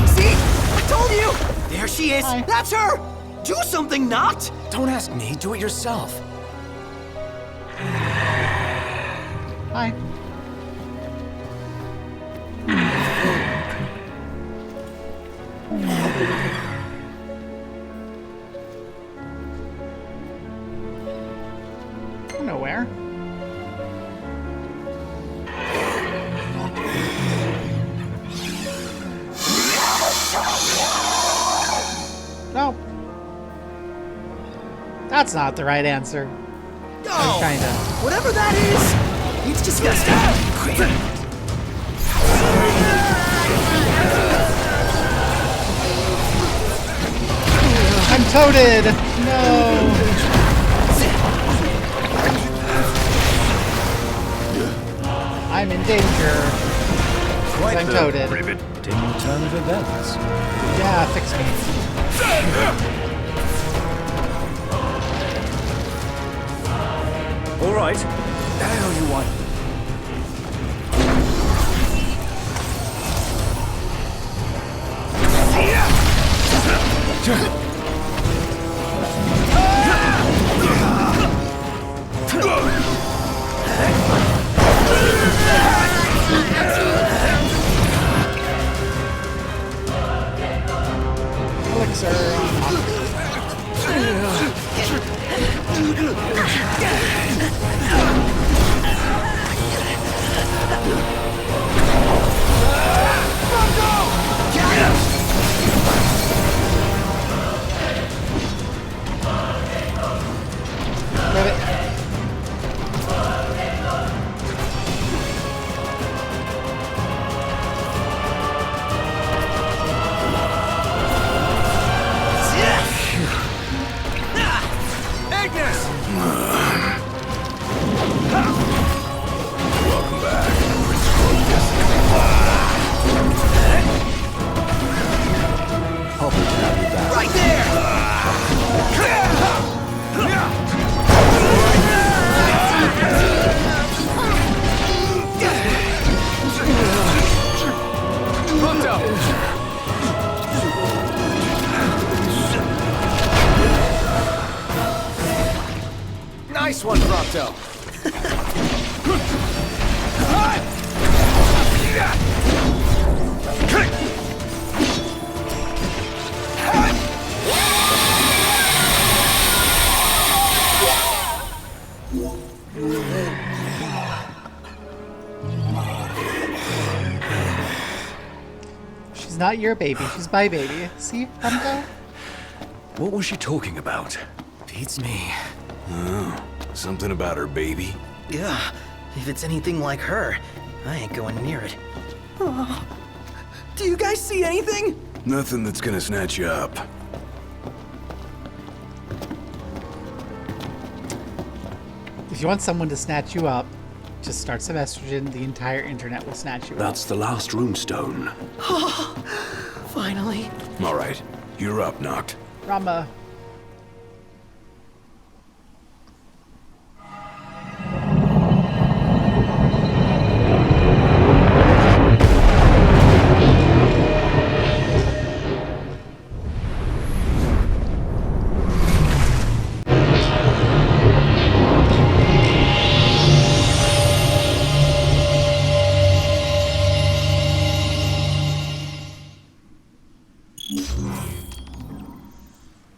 See? I told you! There she is! Hi. That's her! Do something, Noct! Don't ask me, do it yourself. Hi. Nowhere. Nope. That's not the right answer. Oh, Kinda. whatever that is, it's disgusting. I'm toaded! No! I'm in danger. I'm toaded. Dim turn of events. Yeah, fix me. All right. The hell you want? Right Nice one, Prompto. She's not your baby, she's my baby. See, Humko? What was she talking about? Beats me. Oh, something about her baby? Yeah, if it's anything like her, I ain't going near it. Oh, do you guys see anything? Nothing that's gonna snatch you up. If you want someone to snatch you up, just start some estrogen, the entire internet will snatch you up. That's the last runestone. Finally. All right, you're up, Noct. Rama.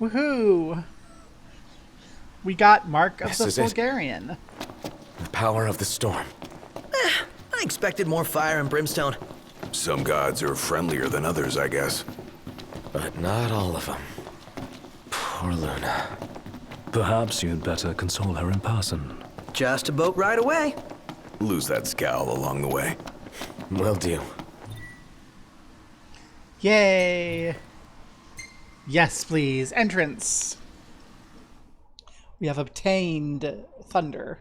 Woohoo! We got Mark of This the is it. Bulgarian. The power of the storm. I expected more fire and brimstone. Some gods are friendlier than others, I guess. But not all of them. Poor Luna. Perhaps you'd better console her in person. Just a boat ride away. Lose that scowl along the way. Will do. Yay! Yes, please. Entrance. We have obtained thunder.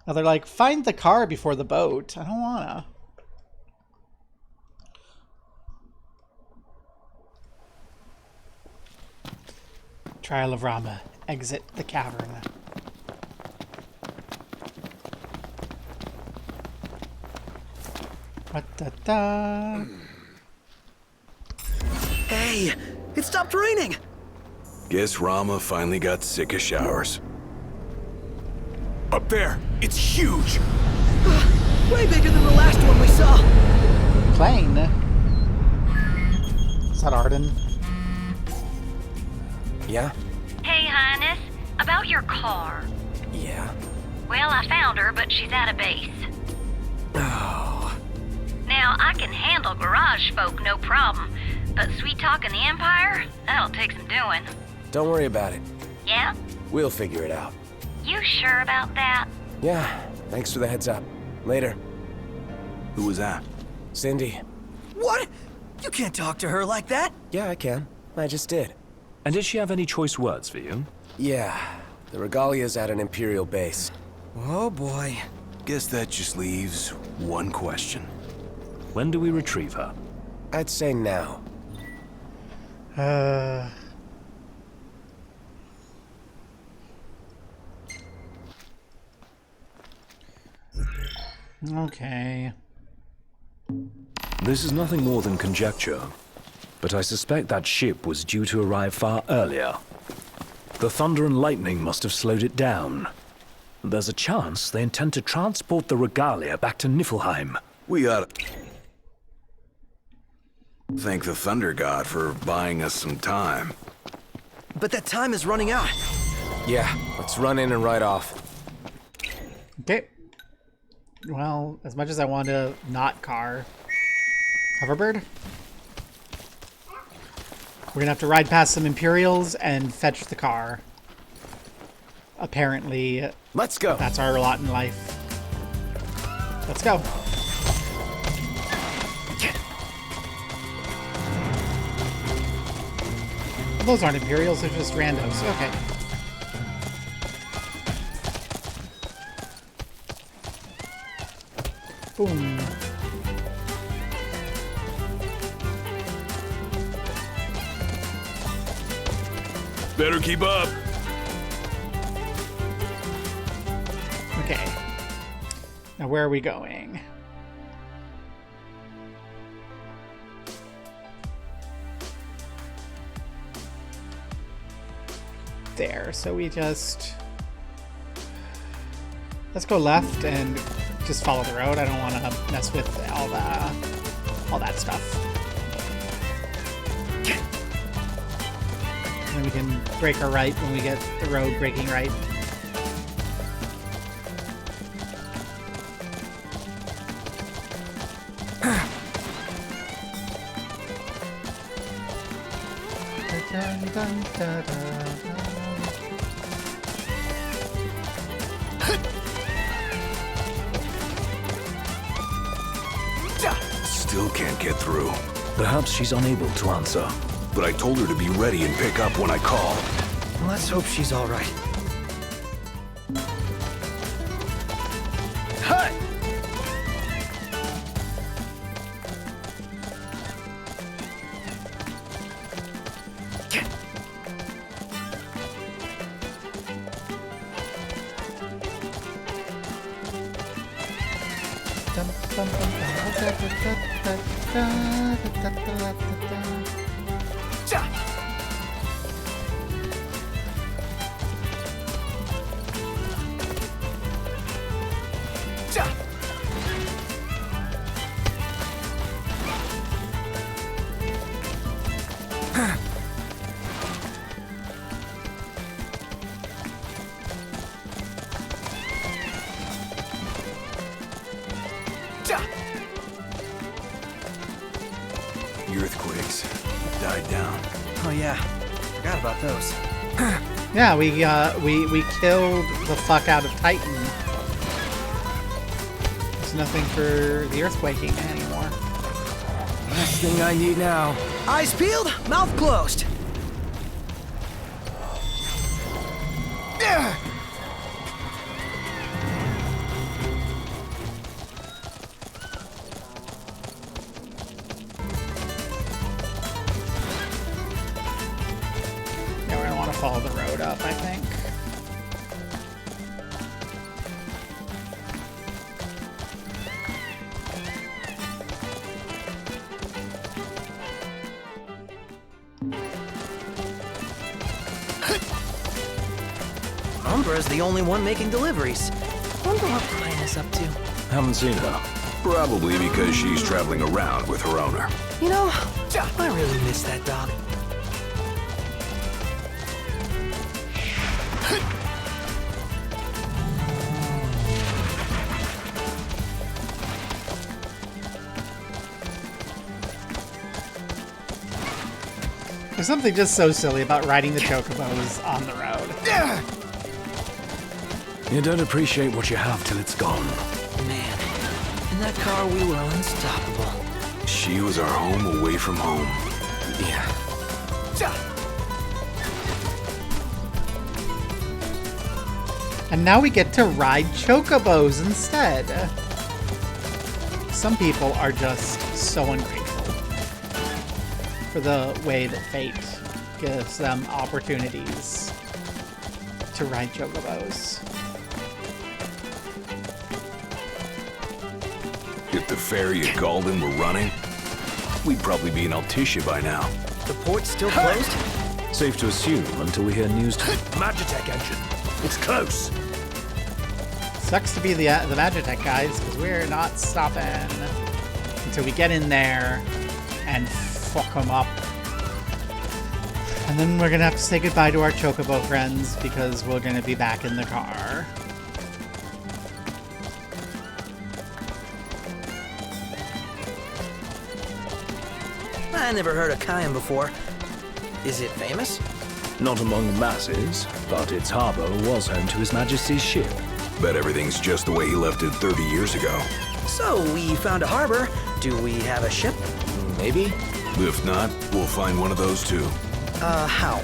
Now they're like, find the car before the boat. I don't wanna. Trial of Rama. Exit the cavern. Da-da. Hey, it stopped raining. Guess Rama finally got sick of showers. Up there! It's huge! Way bigger than the last one we saw. Plane. Is that Arden? Yeah? Hey, Highness. About your car. Yeah. Well, I found her, but she's out of base. Oh. Now, I can handle garage folk, no problem. But sweet talking the Empire? That'll take some doing. Don't worry about it. Yeah? We'll figure it out. You sure about that? Yeah. Thanks for the heads up. Later. Who was that? Cindy. What? You can't talk to her like that. Yeah, I can. I just did. And did she have any choice words for you? Yeah. The Regalia's at an Imperial base. Oh boy. Guess that just leaves one question. When do we retrieve her? I'd say now. Okay. This is nothing more than conjecture, but I suspect that ship was due to arrive far earlier. The thunder and lightning must have slowed it down. There's a chance they intend to transport the Regalia back to Niflheim. We ought to thank the Thunder God for buying us some time. But that time is running out. Yeah, let's run in and ride off. Okay. Well, as much as I want to not car. Hoverbird? We're gonna have to ride past some Imperials and fetch the car. Apparently, Let's go. that's our lot in life. Let's go. Those aren't Imperials, they're just randos. Okay. Boom. Better keep up. Okay. Now where are we going? There. So we just... Let's go left and just follow the road. I don't want to mess with all that stuff. And then we can break our right when we get the road breaking right. Still can't get through. Perhaps she's unable to answer. But I told her to be ready and pick up when I call. Let's hope she's all right. The earthquakes died down. Oh yeah, forgot about those. Yeah, we killed the fuck out of Titan. There's nothing for the earthquaking anymore. Last thing I need now. Eyes peeled, mouth closed. Yeah, we're gonna want to follow the road up, I think. Umbra's the only one making deliveries. Wonder what Brian is up to. Haven't seen her. Probably because she's traveling around with her owner. You know, I really miss that dog. There's something just so silly about riding the chocobos on the road. You don't appreciate what you have till it's gone. Man, in that car we were unstoppable. She was our home away from home. Yeah. And now we get to ride chocobos instead. Some people are just so ungrateful for the way that fate gives them opportunities to ride chocobos. If the ferry at Galden were running, we'd probably be in Altissia by now. The port's still closed? Safe to assume until we hear news to Magitech engine. It's close. Sucks to be the Magitech guys, because we're not stopping until we get in there and fuck them up. And then we're gonna have to say goodbye to our chocobo friends because we're gonna be back in the car. I never heard of Kayan before. Is it famous? Not among the masses, but its harbor was home to His Majesty's ship. Bet everything's just the way he left it 30 years ago. So, we found a harbor. Do we have a ship? Maybe? If not, we'll find one of those too. How?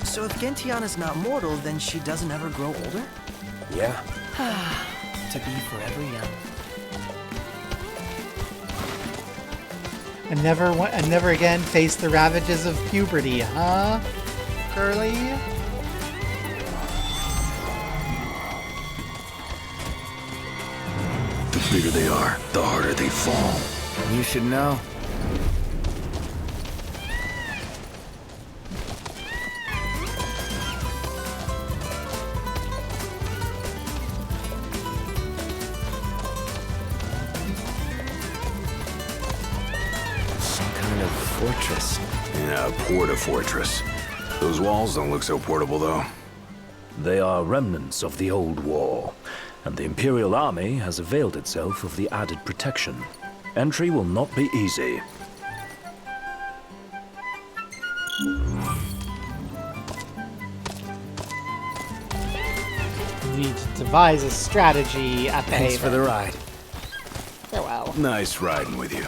So if Gentiana's not mortal, then she doesn't ever grow older? Yeah. To be forever young. And never again face the ravages of puberty, huh, girly? The bigger they are, the harder they fall. You should know. Fortress. Yeah, a porta-fortress. Those walls don't look so portable, though. They are remnants of the old war, and the Imperial Army has availed itself of the added protection. Entry will not be easy. We need to devise a strategy at the Thanks Haven. for the ride. Farewell. Nice riding with you.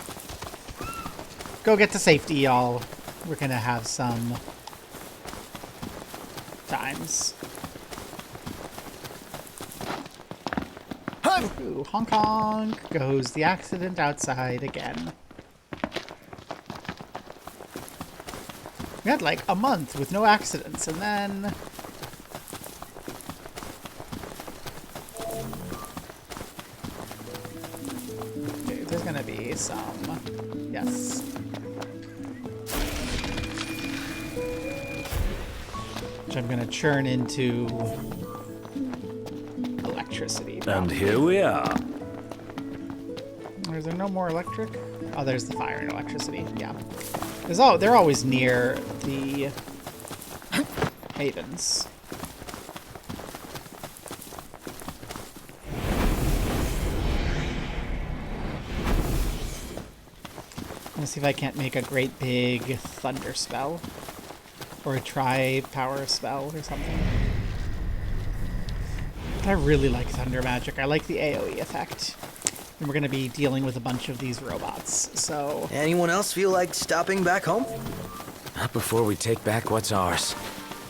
Go get to safety, y'all. We're gonna have some times. Ooh, honk honk goes the accident outside again. We had like a month with no accidents, and then... Okay, there's gonna be some... Yes. Which I'm gonna churn into... electricity. And here we are. Is there no more electric? Oh, there's the fire and electricity. Yeah. They're always near the havens. Let's see if I can't make a great big thunder spell. Or a tri-power spell or something. But I really like thunder magic. I like the AoE effect. And we're going to be dealing with a bunch of these robots, so... Anyone else feel like stopping back home? Not before we take back what's ours.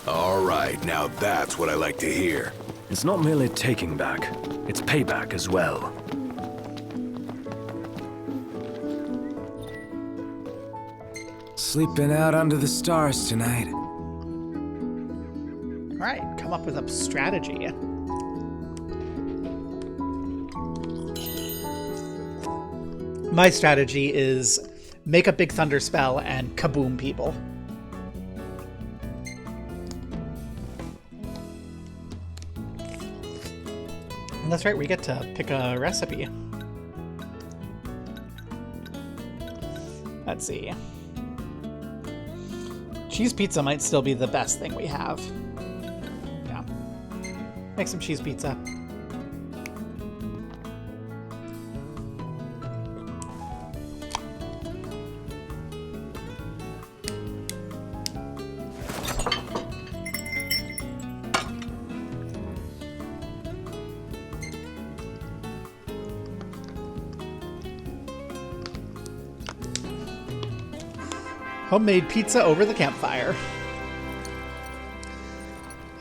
All right, now that's what I like to hear. It's not merely taking back, it's payback as well. Sleeping out under the stars tonight. Alright, come up with a strategy. My strategy is make a big thunder spell and kaboom people. And that's right, we get to pick a recipe. Let's see. Cheese pizza might still be the best thing we have. Yeah. Make some cheese pizza. Homemade pizza over the campfire.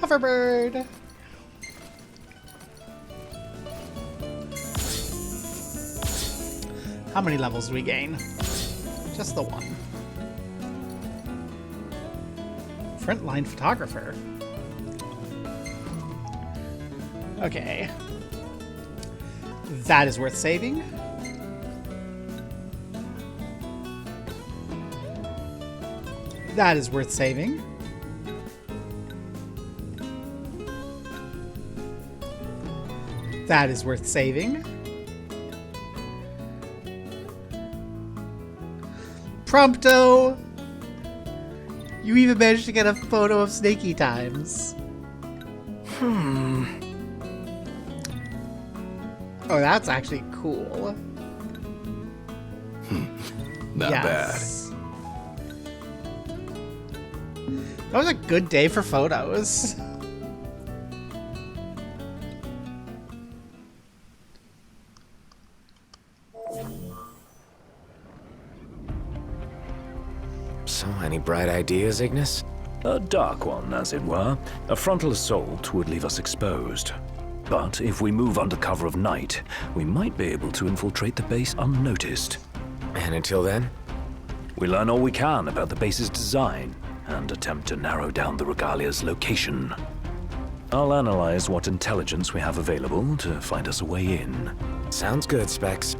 Hoverbird. How many levels do we gain? Just the one. Frontline photographer. Okay. That is worth saving. That is worth saving. That is worth saving. Prompto! You even managed to get a photo of Snaky Times. Oh, that's actually cool. Not bad. That was a good day for photos. So, any bright ideas, Ignis? A dark one, as it were. A frontal assault would leave us exposed. But if we move under cover of night, we might be able to infiltrate the base unnoticed. And until then? We learn all we can about the base's design, and attempt to narrow down the Regalia's location. I'll analyze what intelligence we have available to find us a way in. Sounds good, Specs.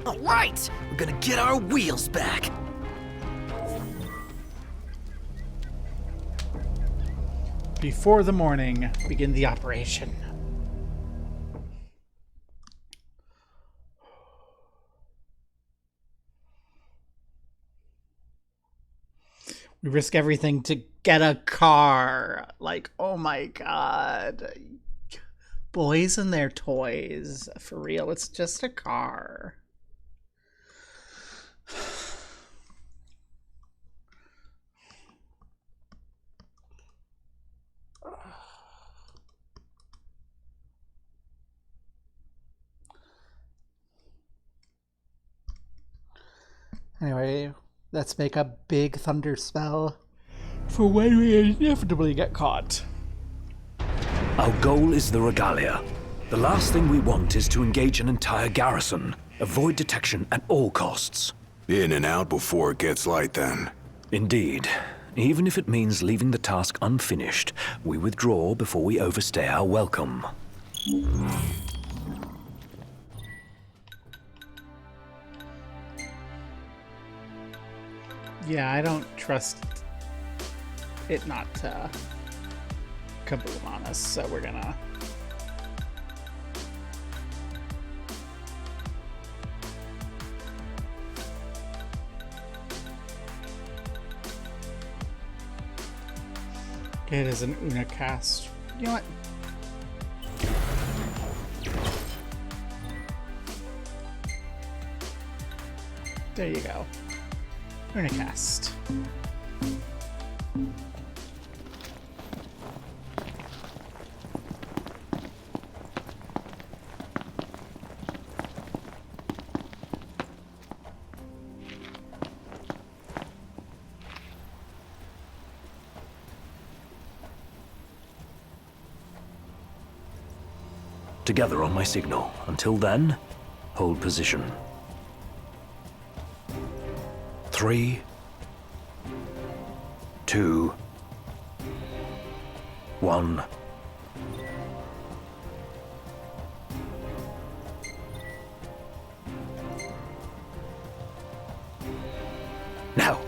All right, we're gonna get our wheels back. Before the morning, begin the operation. We risk everything to get a car. Like, oh my god. Boys and their toys. For real, it's just a car. Anyway, let's make a big thunder spell for when we inevitably get caught. Our goal is the Regalia. The last thing we want is to engage an entire garrison. Avoid detection at all costs. In and out before it gets light, then. Indeed. Even if it means leaving the task unfinished, we withdraw before we overstay our welcome. Yeah, I don't trust it not to kaboom on us, so we're gonna... It is an Unicast. You know what? There you go. Unicast. Together on my signal. Until then, hold position. 3, 2, 1. Now.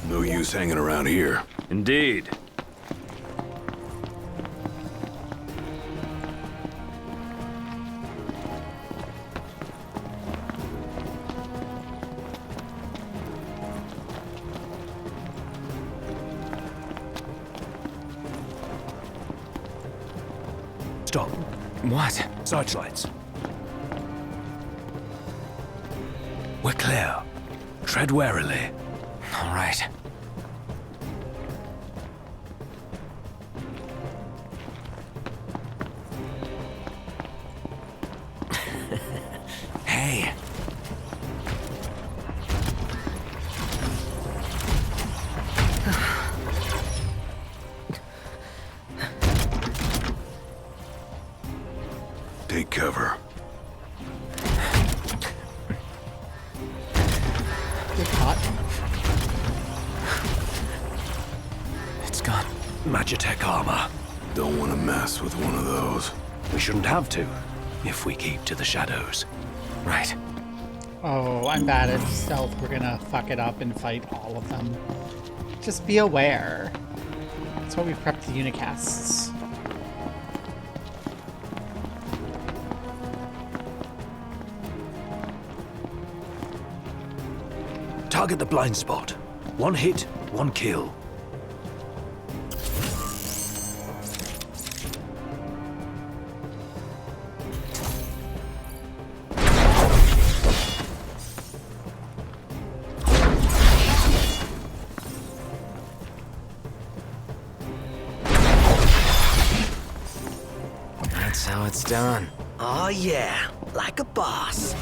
No use hanging around here. Indeed. Stop. What? Searchlights. We're clear. Tread warily. All right. Hey. Take cover. Get caught. It's gone. Magitech armor. Don't want to mess with one of those. We shouldn't have to, if we keep to the shadows. Right. Oh, I'm bad at stealth. We're gonna fuck it up and fight all of them. Just be aware. That's why we prepped the Unicasts. Target the blind spot. One hit, one kill. That's how it's done. Oh yeah, like a boss.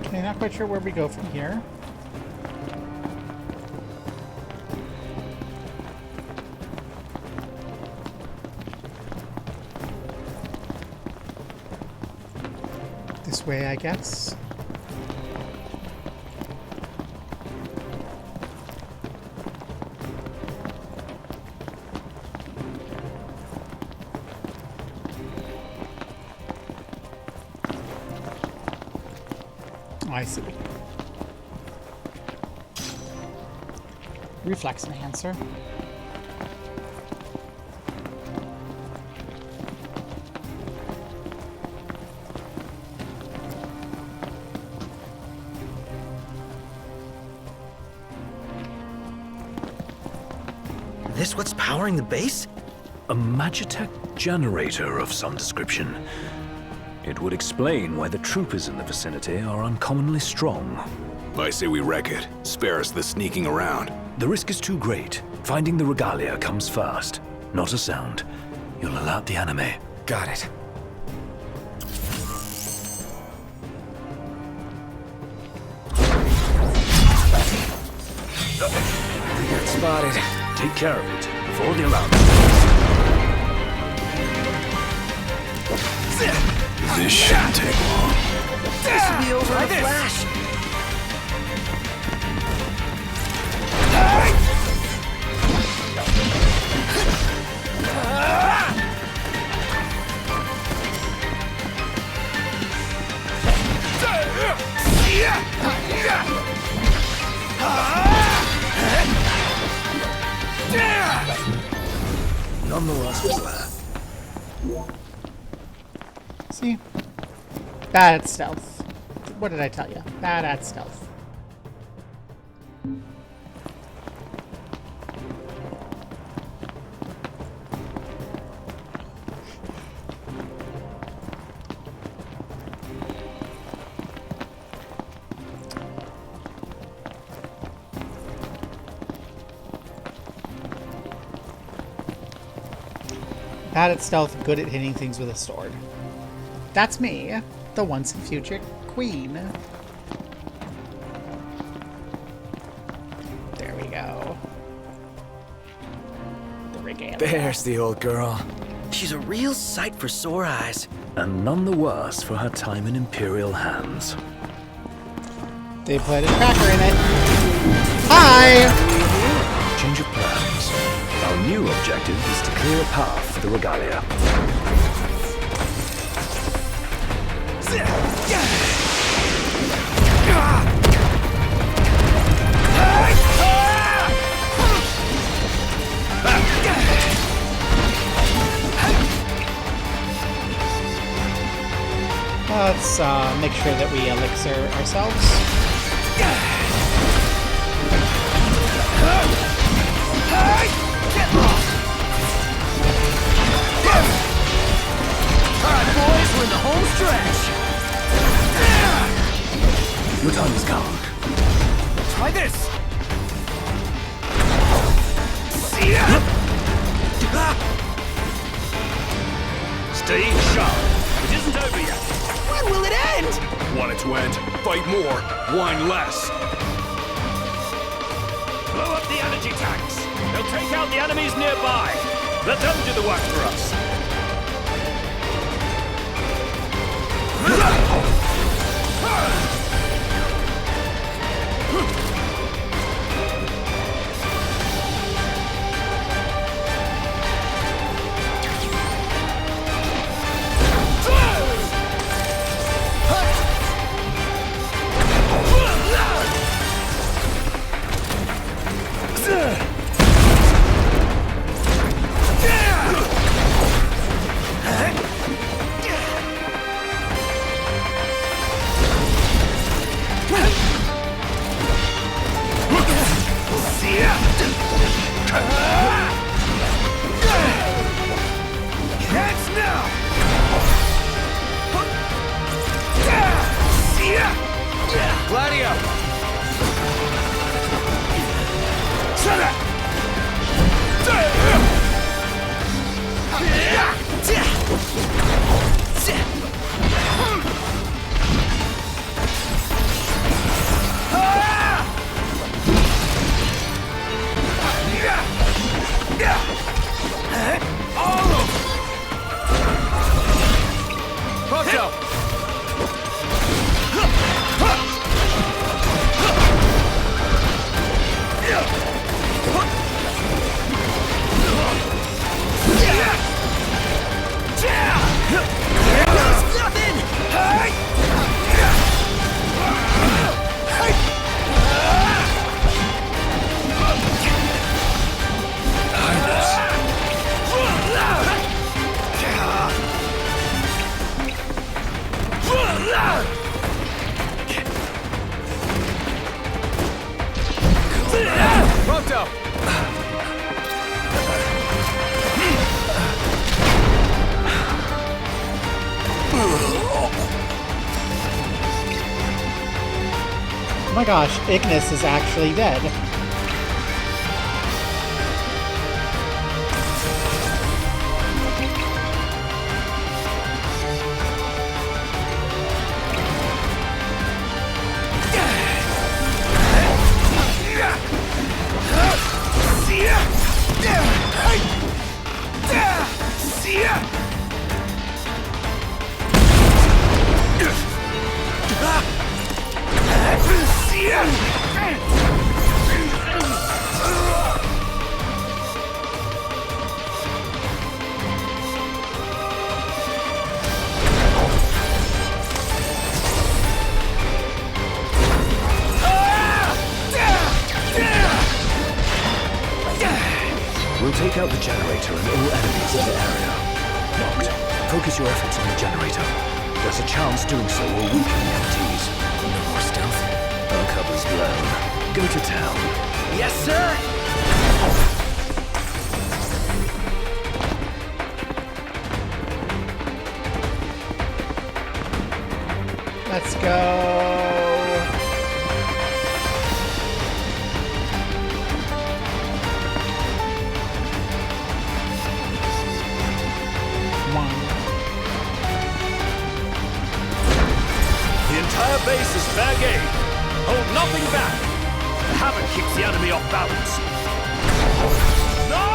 Okay, not quite sure where we go from here. way, I guess. Oh, I see. Reflex enhancer. This what's powering the base? A Magitech generator of some description. It would explain why the troopers in the vicinity are uncommonly strong. I say we wreck it. Spare us the sneaking around. The risk is too great. Finding the regalia comes first. Not a sound. You'll alert the enemy. Got it. We got spotted. Take care of it before the alarm. This shouldn't take long. This will be over in a flash. Nonetheless, was there. See? Bad at stealth. What did I tell you? Bad at stealth. Bad at stealth, good at hitting things with a sword. That's me, the once and future queen. There we go. The regalia. There's the old girl. She's a real sight for sore eyes. And none the worse for her time in Imperial hands. They put a cracker in it. Hi! Change of plans. Our new objective is to clear a path for the regalia. Let's make sure that we elixir ourselves. Alright, boys, we're in the home stretch. Your time has come. Try this. Stay sharp. It isn't over yet. When will it end? Want it to end? Fight more. Whine less. Blow up the energy tanks. They'll take out the enemies nearby. Let them do the work for us. Gladio! Fucked up! Oh my gosh, Ignis is actually dead. We'll take out the generator and all enemies in the area. Noct, focus your efforts on the generator. There's a chance doing so will weaken the MTs. No more stealth. Our cover's blown. Go to town. Yes, sir! Let's go. The entire base is fair game. Hold nothing back. The Havoc keeps the enemy off balance. No!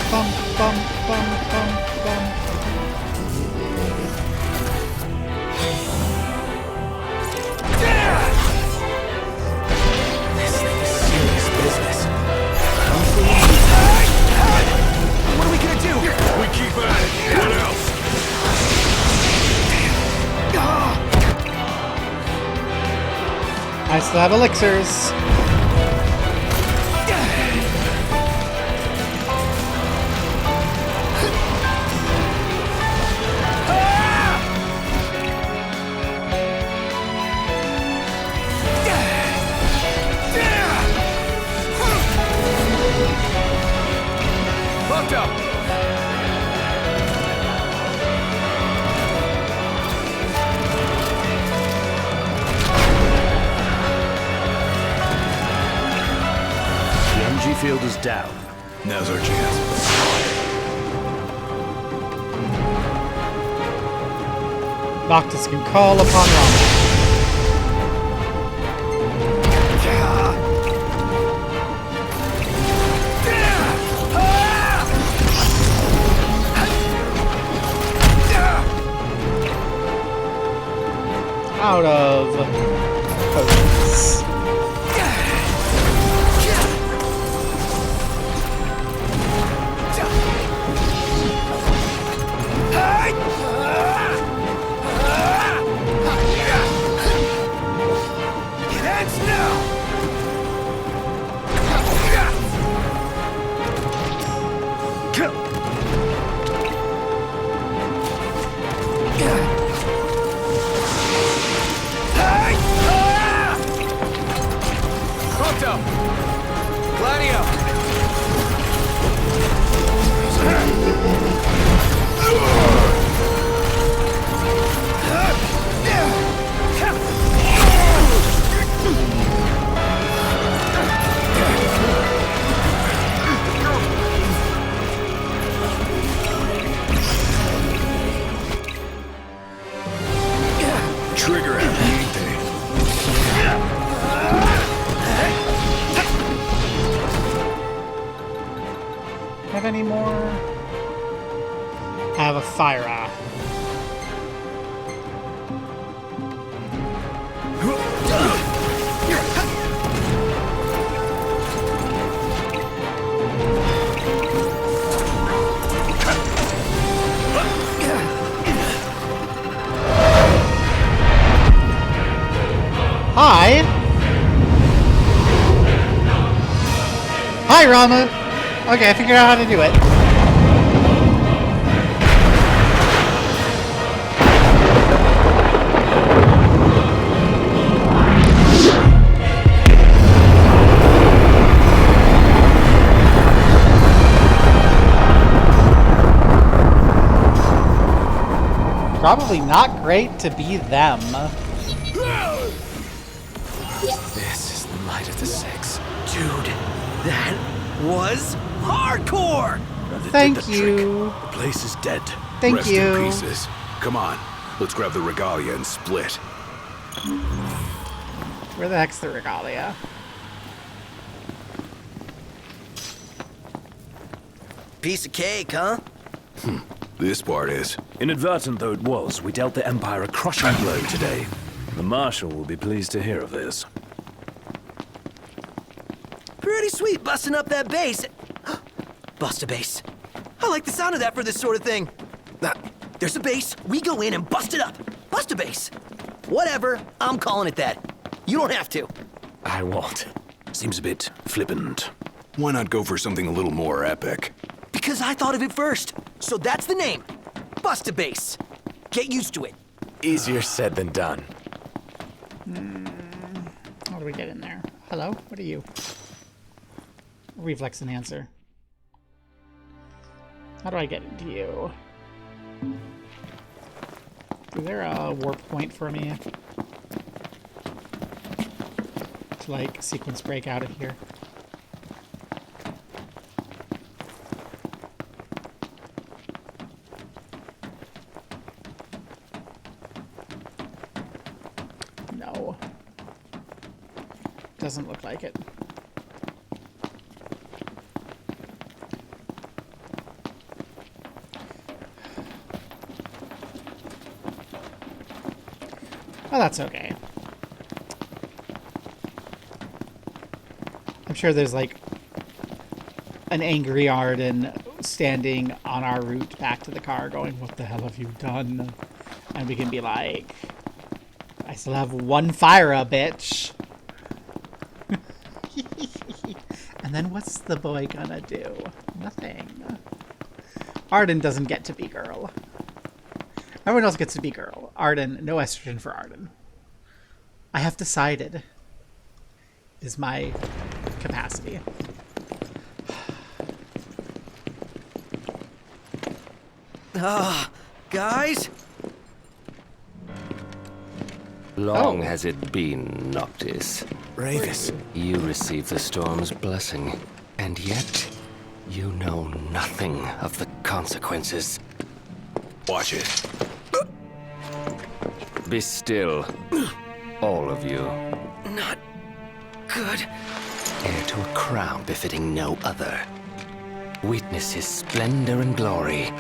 Bum, bum, bum, bum, bum. This thing is serious business. What are we gonna do? We keep at it. What else? I still have elixirs. Fucked up! The MG field is down. Now's our chance. Noctis can call upon Rama. Out of potions. Trigger happy, ain't they? Have any more? have a Fyra. Hi! Hi, Rama! Okay, I figured out how to do it. Probably not great to be them. This is the might of the six. Dude, that was hardcore! Thank you. The place is dead. Thank Rest you. in pieces. Come on, let's grab the regalia and split. Where the heck's the regalia? Piece of cake, huh? This part is. Inadvertent though it was, we dealt the Empire a crushing blow today. The Marshal will be pleased to hear of this. Pretty sweet busting up that base. Bust a base. I like the sound of that for this sort of thing. There's a base, we go in and bust it up. Bust a base. Whatever, I'm calling it that. You don't have to. I won't. Seems a bit flippant. Why not go for something a little more epic? Because I thought of it first. So that's the name. Bust a base. Get used to it. Easier said than done. How do we get in there? Hello? What are you? Reflex enhancer. How do I get into you? Is there a warp point for me? To, like, sequence break out of here? No. Doesn't look like it. Well, that's okay. I'm sure there's like an angry Arden standing on our route back to the car going, "What the hell have you done?" And we can be like, "I still have one Fyra, bitch." And then what's the boy gonna do? Nothing. Arden doesn't get to be girl. Everyone else gets to be girl. Arden, no estrogen for Arden. I have decided is my capacity. Guys? Long has it been, Noctis. Ravis. You received the storm's blessing, and yet you know nothing of the consequences. Watch it. Be still, all of you. Not good. Heir to a crown befitting no other. Witness his splendor and glory.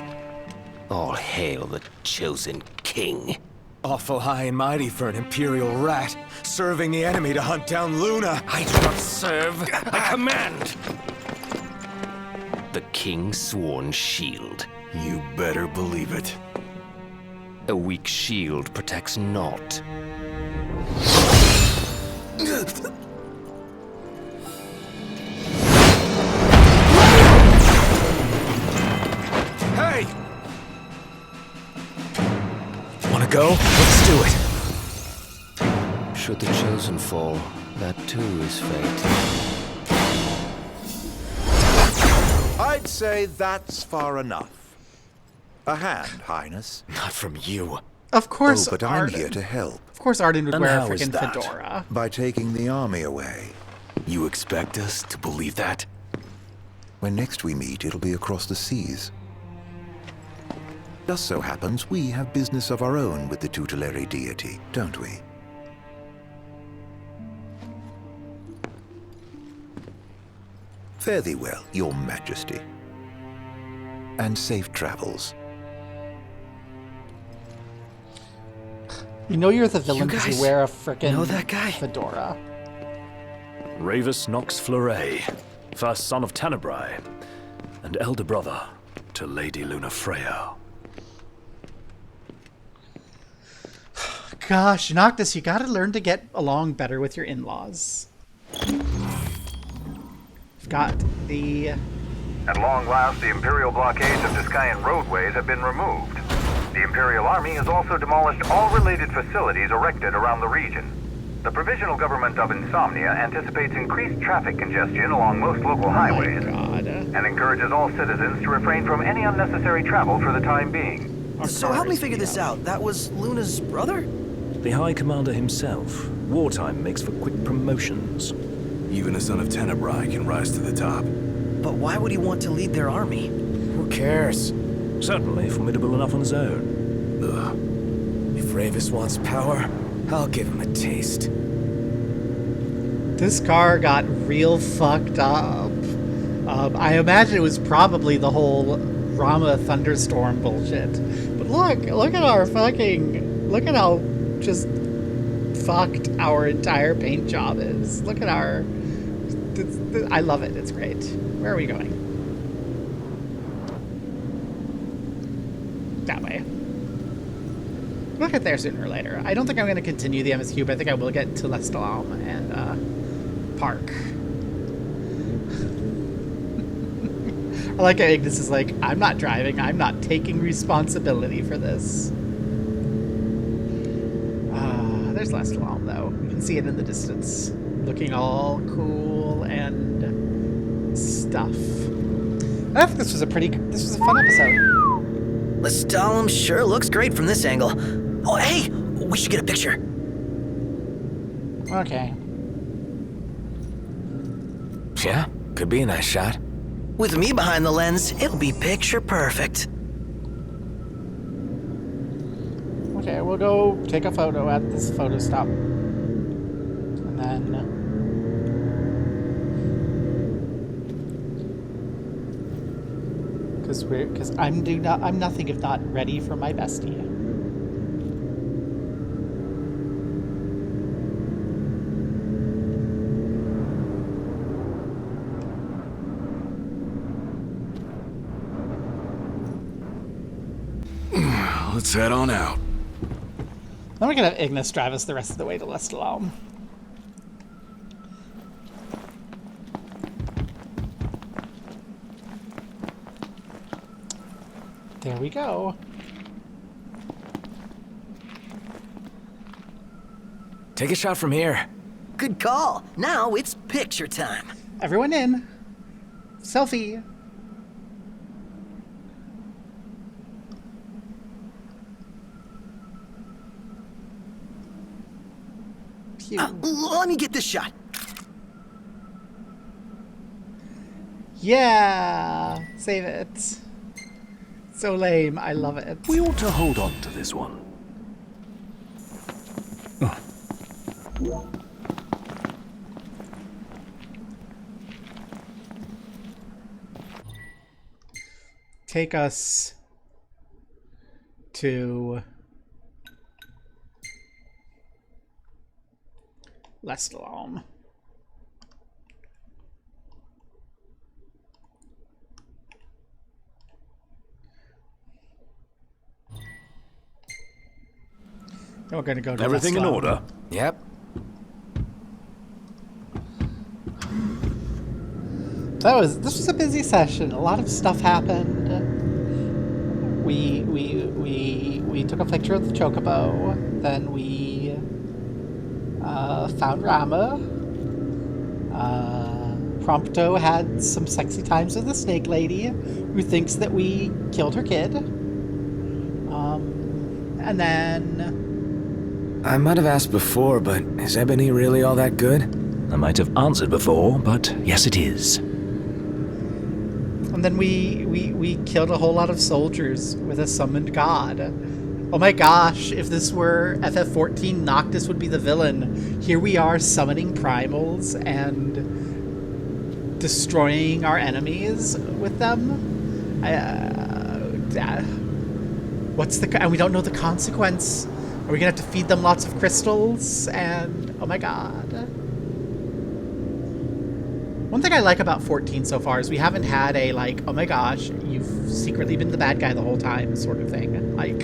All hail the chosen king. Awful high and mighty for an Imperial rat, serving the enemy to hunt down Luna. I do not serve, I command! The king's sworn shield. You better believe it. A weak shield protects naught. Hey! Wanna go? Let's do it. Should the chosen fall, that too is fate. I'd say that's far enough. A hand, Highness. Not from you. Of course, Oh, but Arden. I'm here to help. Of course, Arden would And wear a how is freaking that? fedora. By taking the army away. You expect us to believe that? When next we meet, it'll be across the seas. Just so happens we have business of our own with the tutelary deity, don't we? Fare thee well, your majesty. And safe travels. You know you're the villain because guys you wear a frickin' know that guy? fedora. Ravus Nox Fleuret, first son of Tenebrae, and elder brother to Lady Lunafreya. Gosh, Noctis, you gotta learn to get along better with your in-laws. We've got the... At long last, the Imperial blockades of Discayan roadways have been removed. The Imperial Army has also demolished all related facilities erected around the region. The Provisional Government of Insomnia anticipates increased traffic congestion along most local highways and encourages all citizens to refrain from any unnecessary travel for the time being. So help me figure this out. That was Luna's brother? The High Commander himself. Wartime makes for quick promotions. Even a son of Tenebrae can rise to the top. But why would he want to lead their army? Who cares? Certainly formidable enough on his own. Ugh. If Ravus wants power, I'll give him a taste. This car got real fucked up. I imagine it was probably the whole Rama thunderstorm bullshit. But look at our fucking... Look at how just fucked our entire paint job is. Look at our... I love it. It's great. Where are we going? That way. We'll get there sooner or later. I don't think I'm going to continue the MSQ, but I think I will get to Lestallum and Park. I like how Ignis is like, I'm not driving. I'm not taking responsibility for this. There's Lestallum, though. You can see it in the distance. Looking all cool and stuff. I think this was a fun episode. Lestallum sure looks great from this angle. Oh, hey! We should get a picture. Okay. Yeah, could be a nice shot. With me behind the lens, it'll be picture perfect. Okay, we'll go take a photo at this photo stop. And then... Because I'm nothing if not ready for my bestie. Let's head on out. Then we're gonna have Ignis drive us the rest of the way to Lestallum. There we go. Take a shot from here. Good call. Now it's picture time. Everyone in. Selfie. Let me get this shot. Yeah. Save it. So lame. I love it. We ought to hold on to this one. Take us to Lestallum. We're going to go to Everything in Lestallum. order? Yep. This was a busy session. A lot of stuff happened. We took a picture of the Chocobo. Then we found Rama. Prompto had some sexy times with the Snake Lady, who thinks that we killed her kid. And then... I might have asked before, but is Ebony really all that good? I might have answered before, but yes it is. And then we killed a whole lot of soldiers with a summoned god. Oh my gosh, if this were FF14, Noctis would be the villain. Here we are summoning primals and destroying our enemies with them. And we don't know the consequence Are we gonna have to feed them lots of crystals? And oh my god. One thing I like about 14 so far is we haven't had a like, oh my gosh, you've secretly been the bad guy the whole time sort of thing. Like,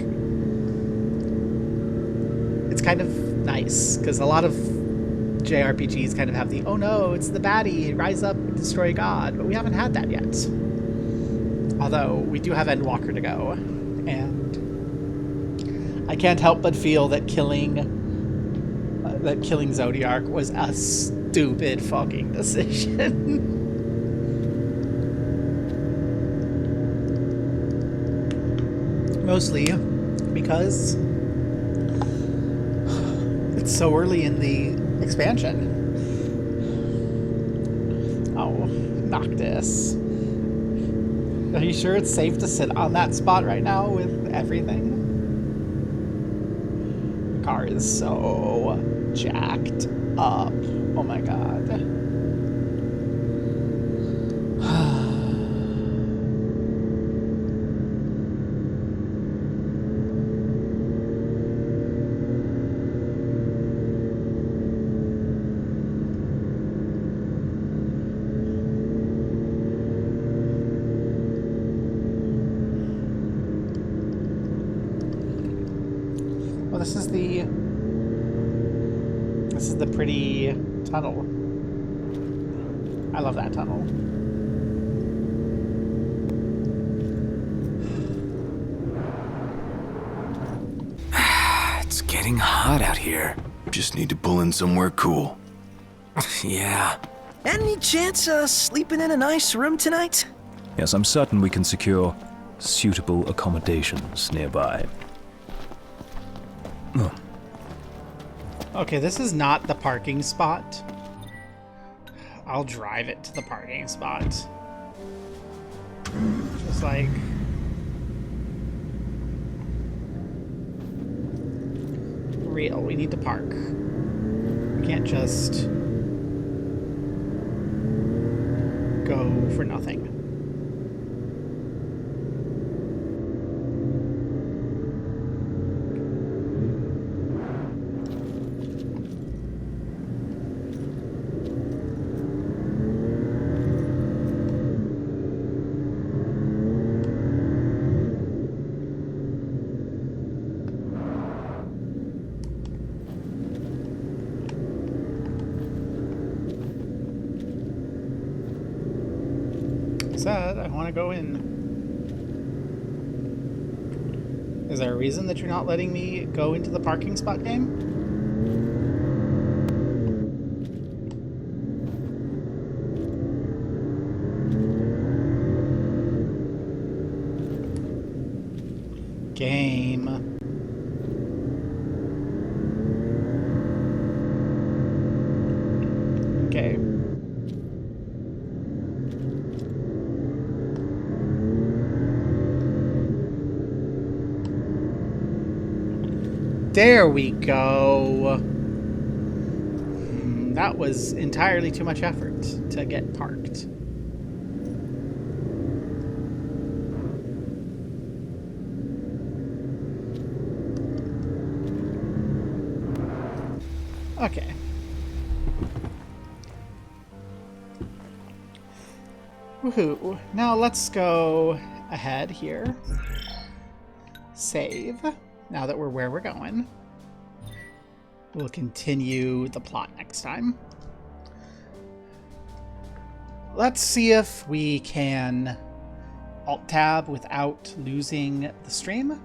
it's kind of nice because a lot of JRPGs kind of have the, oh no, it's the baddie, rise up, destroy God, but we haven't had that yet. Although we do have Endwalker to go, and I can't help but feel that killing Zodiark was a stupid fucking decision. Mostly because it's so early in the expansion. Oh, Noctis. Are you sure it's safe to sit on that spot right now with everything? The car is so jacked up. Oh my god. Well, this is the pretty tunnel. I love that tunnel. It's getting hot out here. Just need to pull in somewhere cool. Yeah. Any chance sleeping in a nice room tonight? Yes, I'm certain we can secure suitable accommodations nearby. Oh. Okay, this is not the parking spot. I'll drive it to the parking spot. Just like... real, we need to park. We can't just go for nothing. Said I want to go in. Is there a reason that you're not letting me go into the parking spot game? Game. Okay. There we go. That was entirely too much effort to get parked. Okay. Woohoo. Now let's go ahead here. Save. Now that we're where we're going. We'll continue the plot next time. Let's see if we can Alt-Tab without losing the stream.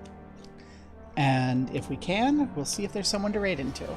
And if we can, we'll see if there's someone to raid into.